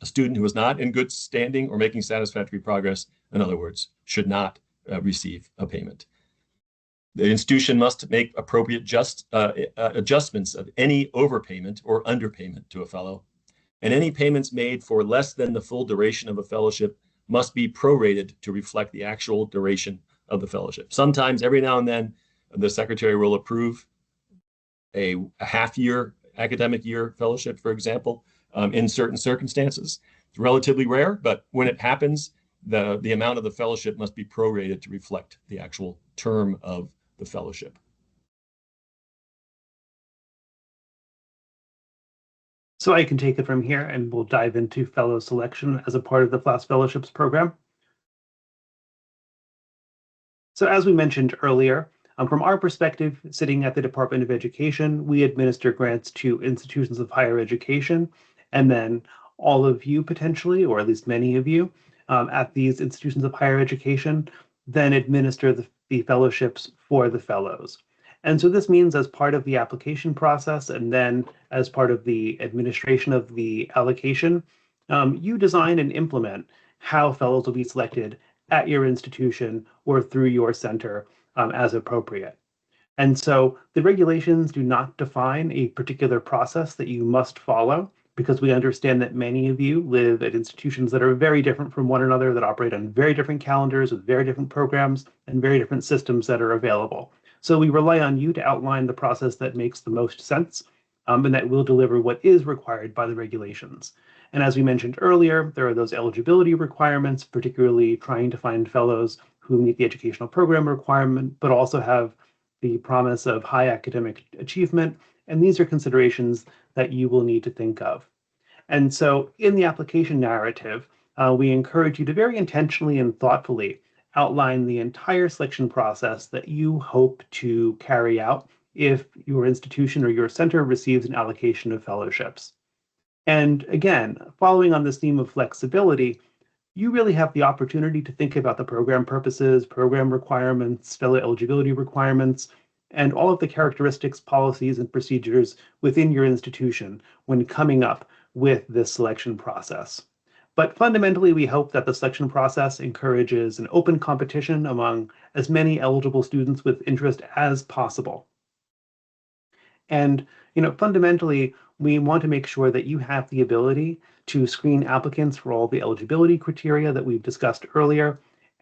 Speaker 2: A student who is not in good standing or making satisfactory progress, in other words, should not receive a payment. The institution must make appropriate adjustments of any overpayment or underpayment to a fellow, and any payments made for less than the full duration of a fellowship must be prorated to reflect the actual duration of the fellowship. Sometimes, every now and then, the secretary will approve a half-year academic year fellowship, for example, in certain circumstances. It's relatively rare, but when it happens, the amount of the fellowship must be prorated to reflect the actual term of the fellowship.
Speaker 3: So I can take it from here, and we'll dive into fellow selection as a part of the FLAS Fellowships program. So as we mentioned earlier, from our perspective, sitting at the Department of Education, we administer grants to institutions of higher education, and then all of you potentially, or at least many of you, at these institutions of higher education, then administer the fellowships for the fellows. And so this means, as part of the application process and then as part of the administration of the allocation, you design and implement how fellows will be selected at your institution or through your center as appropriate. And so the regulations do not define a particular process that you must follow, because we understand that many of you live at institutions that are very different from one another, that operate on very different calendars with very different programs and very different systems that are available. So we rely on you to outline the process that makes the most sense and that will deliver what is required by the regulations. And as we mentioned earlier, there are those eligibility requirements, particularly trying to find fellows who meet the educational program requirement, but also have the promise of high academic achievement. And these are considerations that you will need to think of. And so in the application narrative, we encourage you to very intentionally and thoughtfully outline the entire selection process that you hope to carry out if your institution or your center receives an allocation of fellowships. And again, following on this theme of flexibility, you really have the opportunity to think about the program purposes, program requirements, fellow eligibility requirements, and all of the characteristics, policies, and procedures within your institution when coming up with this selection process. But fundamentally, we hope that the selection process encourages an open competition among as many eligible students with interest as possible. And fundamentally, we want to make sure that you have the ability to screen applicants for all the eligibility criteria that we've discussed earlier.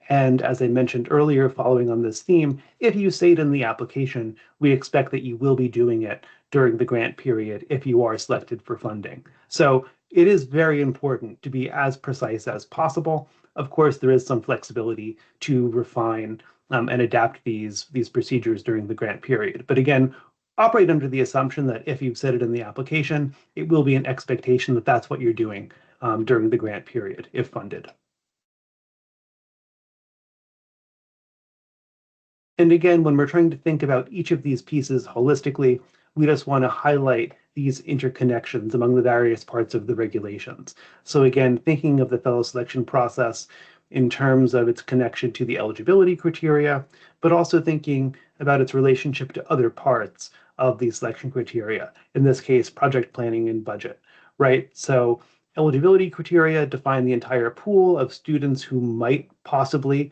Speaker 3: And as I mentioned earlier, following on this theme, if you say it in the application, we expect that you will be doing it during the grant period if you are selected for funding. So it is very important to be as precise as possible. Of course, there is some flexibility to refine and adapt these procedures during the grant period. But again, operate under the assumption that if you've said it in the application, it will be an expectation that that's what you're doing during the grant period if funded. And again, when we're trying to think about each of these pieces holistically, we just want to highlight these interconnections among the various parts of the regulations. So again, thinking of the fellow selection process in terms of its connection to the eligibility criteria, but also thinking about its relationship to other parts of the selection criteria, in this case, project planning and budget, right? So eligibility criteria define the entire pool of students who might possibly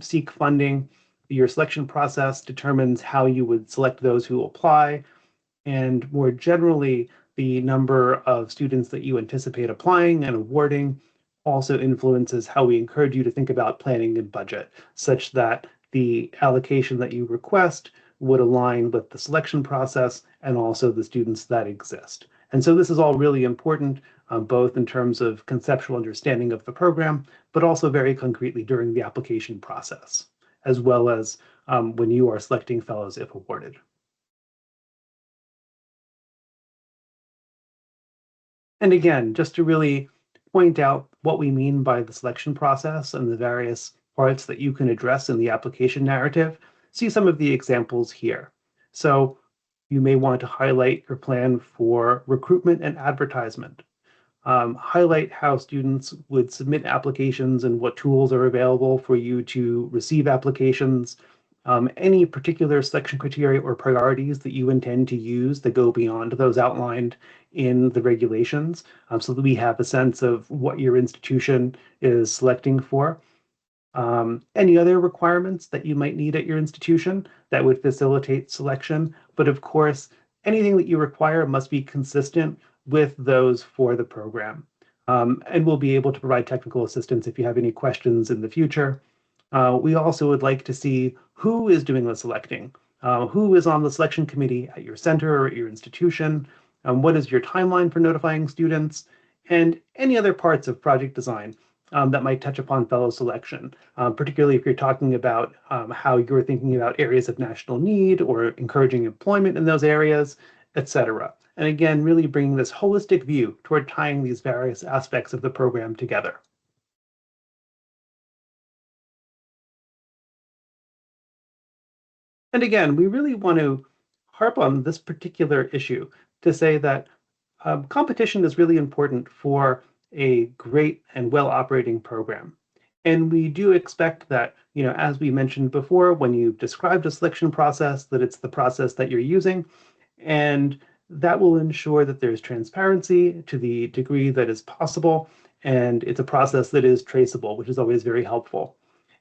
Speaker 3: seek funding. Your selection process determines how you would select those who apply, and more generally, the number of students that you anticipate applying and awarding also influences how we encourage you to think about planning and budget, such that the allocation that you request would align with the selection process and also the students that exist. And so this is all really important, both in terms of conceptual understanding of the program, but also very concretely during the application process, as well as when you are selecting fellows if awarded. And again, just to really point out what we mean by the selection process and the various parts that you can address in the application narrative, see some of the examples here. So you may want to highlight your plan for recruitment and advertisement. Highlight how students would submit applications and what tools are available for you to receive applications. Any particular selection criteria or priorities that you intend to use that go beyond those outlined in the regulations, so that we have a sense of what your institution is selecting for. Any other requirements that you might need at your institution that would facilitate selection. But of course, anything that you require must be consistent with those for the program. And we'll be able to provide technical assistance if you have any questions in the future. We also would like to see who is doing the selecting, who is on the selection committee at your center or at your institution, what is your timeline for notifying students, and any other parts of project design that might touch upon fellow selection, particularly if you're talking about how you're thinking about areas of national need or encouraging employment in those areas, etc. And again, really bringing this holistic view toward tying these various aspects of the program together. And again, we really want to harp on this particular issue to say that competition is really important for a great and well-operating program. And we do expect that, as we mentioned before, when you've described a selection process, that it's the process that you're using. And that will ensure that there's transparency to the degree that is possible. And it's a process that is traceable, which is always very helpful.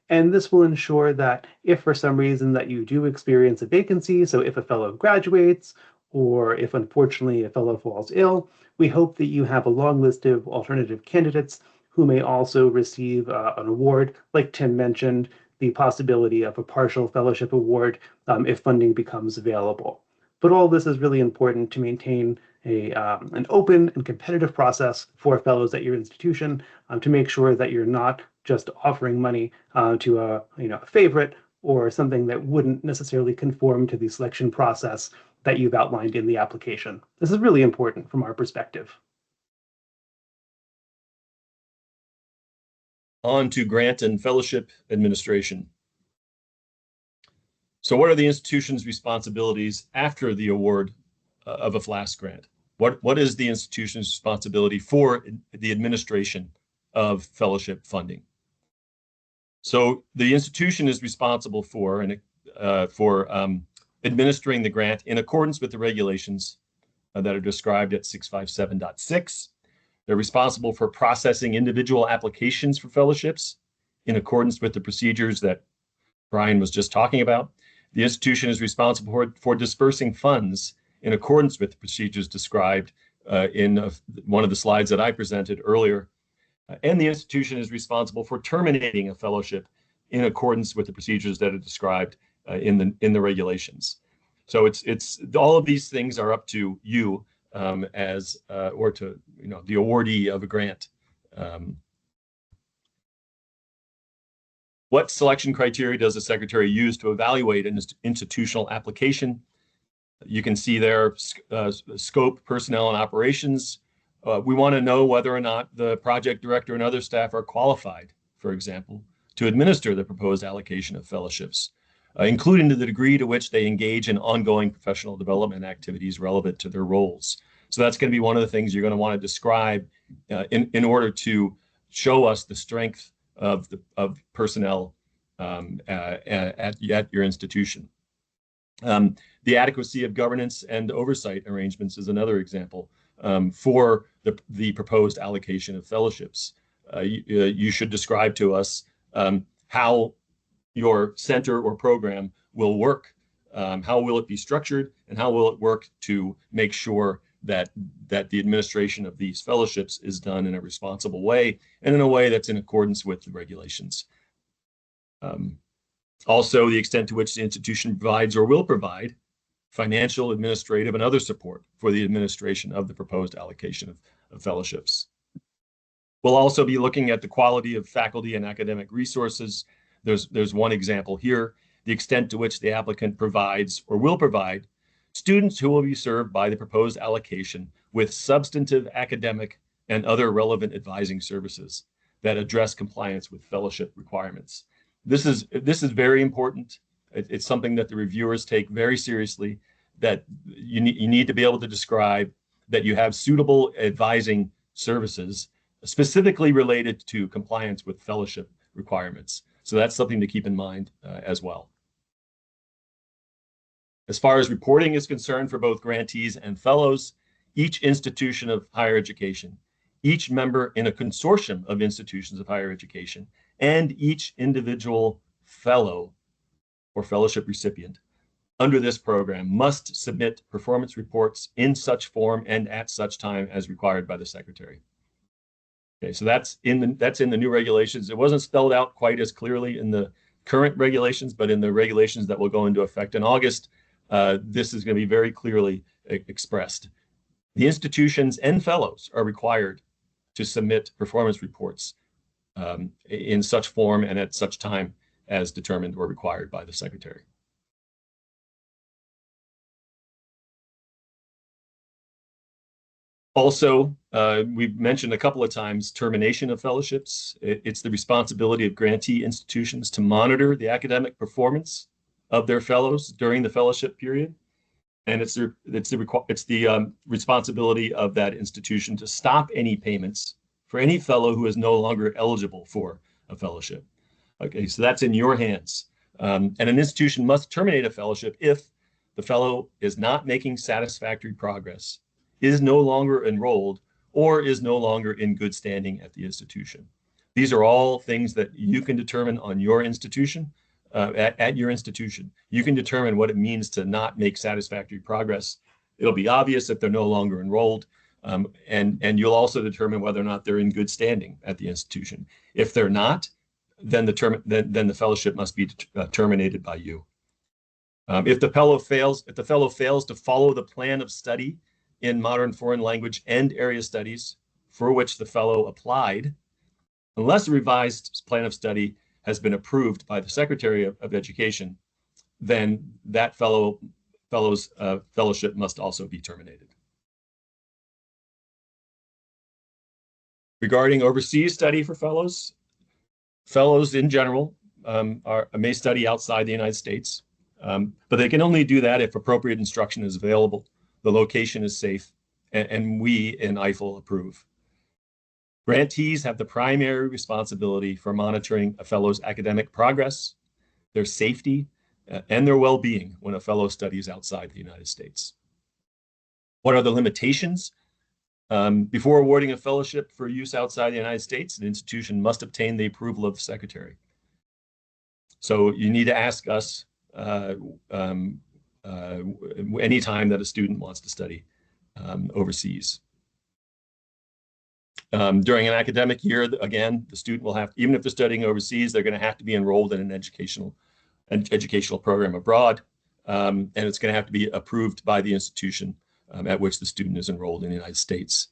Speaker 3: And this will ensure that if for some reason that you do experience a vacancy, so if a fellow graduates, or if unfortunately a fellow falls ill, we hope that you have a long list of alternative candidates who may also receive an award, like Tim mentioned, the possibility of a partial fellowship award if funding becomes available. But all this is really important to maintain an open and competitive process for fellows at your institution to make sure that you're not just offering money to a favorite or something that wouldn't necessarily conform to the selection process that you've outlined in the application. This is really important from our perspective.
Speaker 2: On to grant and fellowship administration. So what are the institution's responsibilities after the award of a FLAS grant? What is the institution's responsibility for the administration of fellowship funding? So the institution is responsible for administering the grant in accordance with the regulations that are described at 657.6. They're responsible for processing individual applications for fellowships in accordance with the procedures that Brian was just talking about. The institution is responsible for dispersing funds in accordance with the procedures described in one of the slides that I presented earlier. And the institution is responsible for terminating a fellowship in accordance with the procedures that are described in the regulations. So it's all of these things are up to you or to the awardee of a grant. What selection criteria does the secretary use to evaluate an institutional application? You can see there scope, personnel, and operations. We want to know whether or not the project director and other staff are qualified, for example, to administer the proposed allocation of fellowships. including to the degree to which they engage in ongoing professional development activities relevant to their roles. So that's going to be one of the things you're going to want to describe in order to show us the strength of personnel at your institution. The adequacy of governance and oversight arrangements is another example for the proposed allocation of fellowships. You should describe to us how your center or program will work, how will it be structured, and how will it work to make sure that the administration of these fellowships is done in a responsible way and in a way that's in accordance with the regulations. Also, the extent to which the institution provides or will provide financial, administrative, and other support for the administration of the proposed allocation of fellowships. We'll also be looking at the quality of faculty and academic resources. There's one example here, the extent to which the applicant provides or will provide students who will be served by the proposed allocation with substantive academic and other relevant advising services that address compliance with fellowship requirements. This is very important. It's something that the reviewers take very seriously, that you need to be able to describe that you have suitable advising services specifically related to compliance with fellowship requirements. So that's something to keep in mind as well. As far as reporting is concerned for both grantees and fellows, each institution of higher education, each member in a consortium of institutions of higher education, and each individual fellow or fellowship recipient under this program must submit performance reports in such form and at such time as required by the Secretary. Okay, so that's in the new regulations. It wasn't spelled out quite as clearly in the current regulations, but in the regulations that will go into effect in August, this is going to be very clearly expressed. The institutions and fellows are required to submit performance reports in such form and at such time as determined or required by the Secretary. Also, we've mentioned a couple of times termination of fellowships. It's the responsibility of grantee institutions to monitor the academic performance of their fellows during the fellowship period. And it's the responsibility of that institution to stop any payments for any fellow who is no longer eligible for a fellowship. Okay, so that's in your hands. And an institution must terminate a fellowship if the fellow is not making satisfactory progress, is no longer enrolled, or is no longer in good standing at the institution. These are all things that you can determine on your institution, at your institution. You can determine what it means to not make satisfactory progress. It'll be obvious if they're no longer enrolled, and you'll also determine whether or not they're in good standing at the institution. If they're not, then the fellowship must be terminated by you. If the fellow fails to follow the plan of study in modern foreign language and area studies for which the fellow applied, unless a revised plan of study has been approved by the Secretary of Education, then that fellow's fellowship must also be terminated. Regarding overseas study for fellows in general may study outside the United States, but they can only do that if appropriate instruction is available, the location is safe, and we in IFLE approve. Grantees have the primary responsibility for monitoring a fellow's academic progress, their safety, and their well-being when a fellow studies outside the United States. What are the limitations? Before awarding a fellowship for use outside the United States, an institution must obtain the approval of the Secretary. So you need to ask us anytime that a student wants to study overseas. During an academic year, again, the student will have, even if they're studying overseas, they're going to have to be enrolled in an educational program abroad, and it's going to have to be approved by the institution at which the student is enrolled in the United States.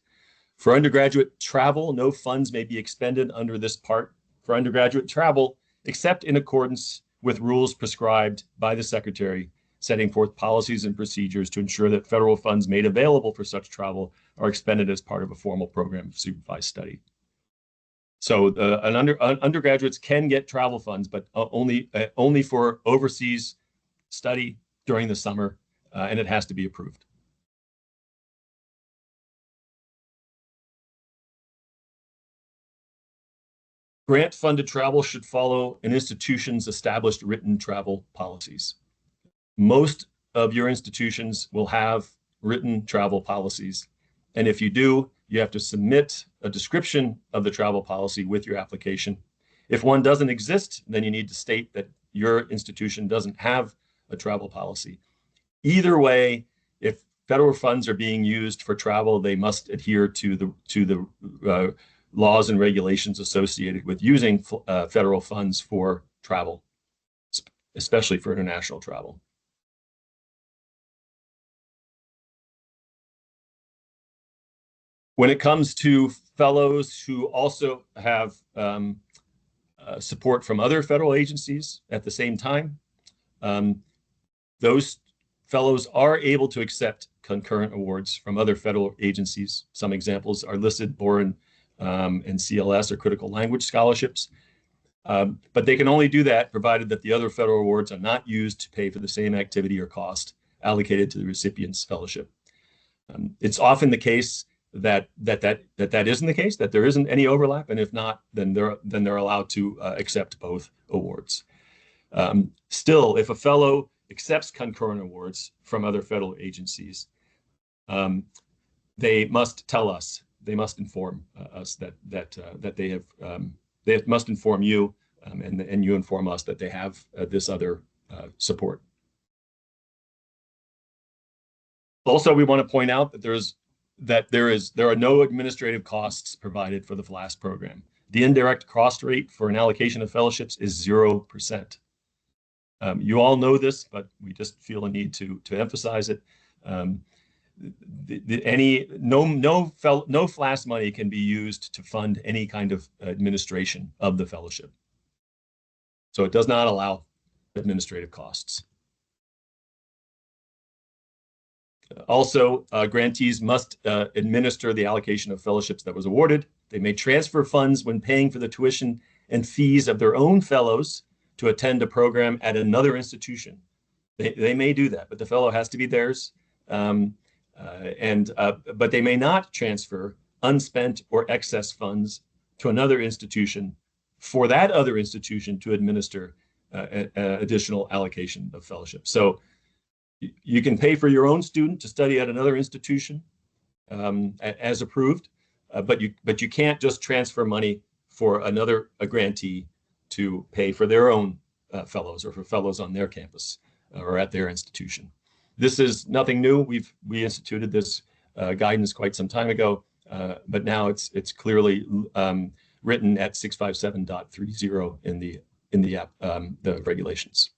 Speaker 2: For undergraduate travel, no funds may be expended under this part for undergraduate travel, except in accordance with rules prescribed by the Secretary, setting forth policies and procedures to ensure that federal funds made available for such travel are expended as part of a formal program of supervised study. So undergraduates can get travel funds, but only for overseas study during the summer, and it has to be approved. Grant-funded travel should follow an institution's established written travel policies. Most of your institutions will have written travel policies. And if you do, you have to submit a description of the travel policy with your application. If one doesn't exist, then you need to state that your institution doesn't have a travel policy. Either way, if federal funds are being used for travel, they must adhere to the laws and regulations associated with using federal funds for travel, especially for international travel. When it comes to fellows who also have support from other federal agencies at the same time, those fellows are able to accept concurrent awards from other federal agencies. Some examples are listed: Boren and CLS, or critical language scholarships. But they can only do that provided that the other federal awards are not used to pay for the same activity or cost allocated to the recipient's fellowship. It's often the case that isn't the case, that there isn't any overlap, and if not, then they're allowed to accept both awards. Still, if a fellow accepts concurrent awards from other federal agencies, they must tell us. They must inform us that they have. They must inform you, and you inform us that they have this other support. Also, we want to point out that there are no administrative costs provided for the FLAS program. The indirect cost rate for an allocation of fellowships is 0%. You all know this, but we just feel a need to emphasize it. No FLAS money can be used to fund any kind of administration of the fellowship. So it does not allow administrative costs. Also, grantees must administer the allocation of fellowships that was awarded. They may transfer funds when paying for the tuition and fees of their own fellows to attend a program at another institution. They may do that, but the fellow has to be theirs. But they may not transfer unspent or excess funds to another institution for that other institution to administer additional allocation of fellowship. So you can pay for your own student to study at another institution as approved, but you can't just transfer money for a grantee to pay for their own fellows or for fellows on their campus or at their institution. This is nothing new. We instituted this guidance quite some time ago, but now it's clearly written at 657.30 in the regulations.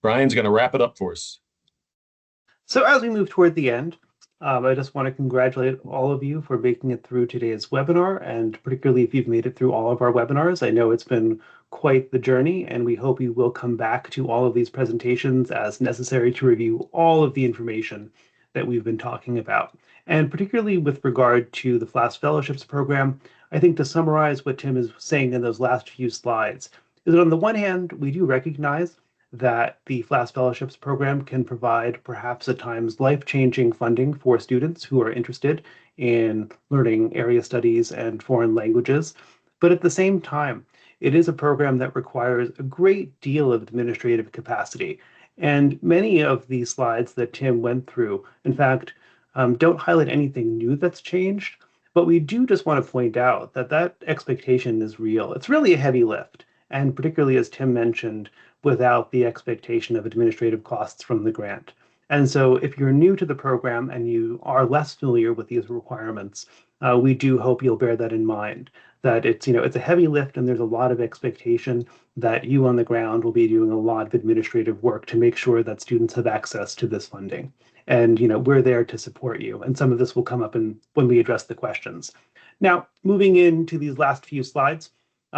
Speaker 2: Brian's going to wrap it up for us.
Speaker 3: So as we move toward the end, I just want to congratulate all of you for making it through today's webinar, and particularly if you've made it through all of our webinars. I know it's been quite the journey, and we hope you will come back to all of these presentations as necessary to review all of the information that we've been talking about. And particularly with regard to the FLAS Fellowships Program, I think to summarize what Tim is saying in those last few slides is that on the one hand, we do recognize that the FLAS Fellowships Program can provide perhaps at times life-changing funding for students who are interested in learning area studies and foreign languages. But at the same time, it is a program that requires a great deal of administrative capacity. And many of these slides that Tim went through, in fact, don't highlight anything new that's changed. But we do just want to point out that that expectation is real. It's really a heavy lift. And particularly, as Tim mentioned, without the expectation of administrative costs from the grant. And so if you're new to the program and you are less familiar with these requirements, we do hope you'll bear that in mind, that it's a heavy lift and there's a lot of expectation that you on the ground will be doing a lot of administrative work to make sure that students have access to this funding. And we're there to support you. And some of this will come up when we address the questions. Now, moving into these last few slides,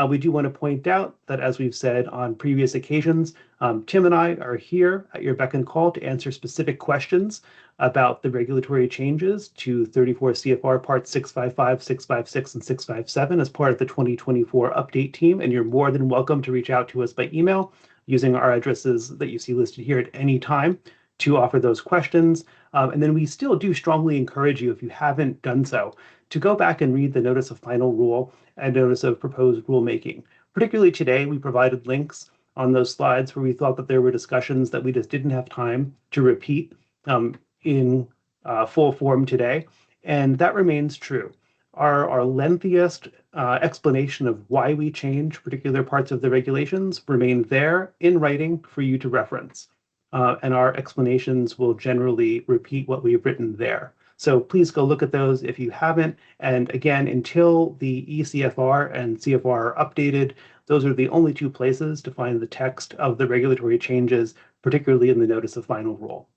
Speaker 3: We do want to point out that, as we've said on previous occasions, Tim and I are here at your beck and call to answer specific questions about the regulatory changes to 34 CFR Parts 655, 656, and 657 as part of the 2024 update team. And you're more than welcome to reach out to us by email using our addresses that you see listed here at any time to offer those questions. And then we still do strongly encourage you, if you haven't done so, to go back and read the Notice of Final Rule and Notice of Proposed Rulemaking. Particularly today, we provided links on those slides where we thought that there were discussions that we just didn't have time to repeat in full form today, and that remains true. Our lengthiest explanation of why we change particular parts of the regulations remain there in writing for you to reference. And our explanations will generally repeat what we've written there. So please go look at those if you haven't. And again, until the ECFR and CFR are updated, those are the only two places to find the text of the regulatory changes, particularly in the Notice of Final Rule.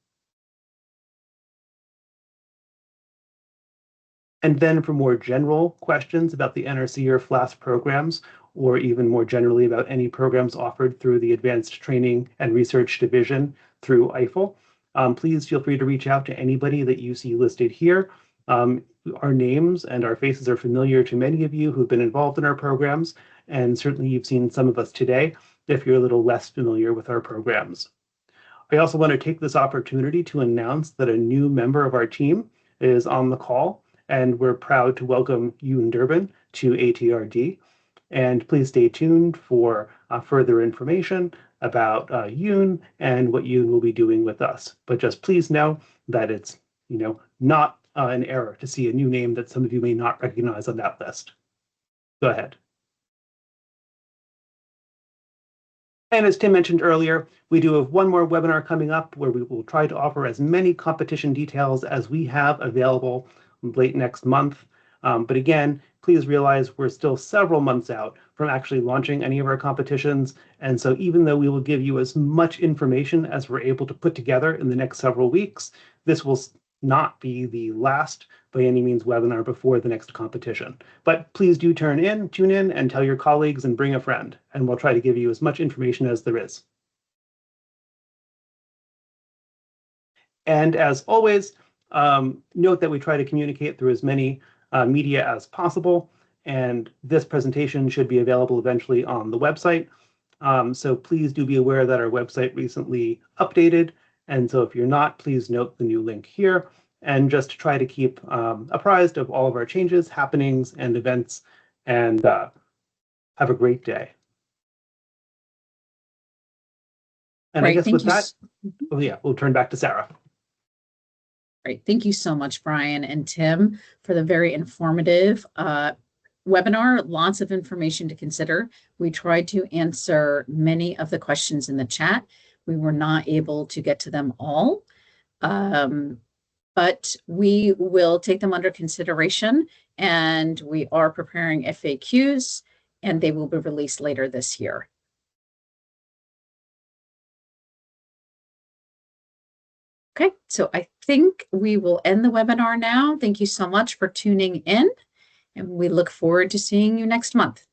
Speaker 3: And then for more general questions about the NRC or FLAS programs, or even more generally about any programs offered through the Advanced Training and Research Division through IFLE, please feel free to reach out to anybody that you see listed here. Our names and our faces are familiar to many of you who've been involved in our programs, and certainly you've seen some of us today if you're a little less familiar with our programs. I also want to take this opportunity to announce that a new member of our team is on the call, and we're proud to welcome Yoon Durbin to ATRD. And please stay tuned for further information about Yoon and what Yoon will be doing with us. But just please know that it's not an error to see a new name that some of you may not recognize on that list. Go ahead. And as Tim mentioned earlier, we do have one more webinar coming up where we will try to offer as many competition details as we have available late next month. But again, please realize we're still several months out from actually launching any of our competitions. And so even though we will give you as much information as we're able to put together in the next several weeks, this will not be the last by any means webinar before the next competition. But please do tune in and tell your colleagues and bring a friend, and we'll try to give you as much information as there is. And as always, note that we try to communicate through as many media as possible, and this presentation should be available eventually on the website. So please do be aware that our website recently updated, and so if you're not, please note the new link here, and just try to keep apprised of all of our changes, happenings, and events, and have a great day. And I guess with that, oh yeah, we'll turn back to Sarah.
Speaker 1: Great. Thank you so much, Brian and Tim, for the very informative webinar. Lots of information to consider. We tried to answer many of the questions in the chat. We were not able to get to them all, but we will take them under consideration, and we are preparing FAQs, and they will be released later this year. Okay, so I think we will end the webinar now. Thank you so much for tuning in, and we look forward to seeing you next month.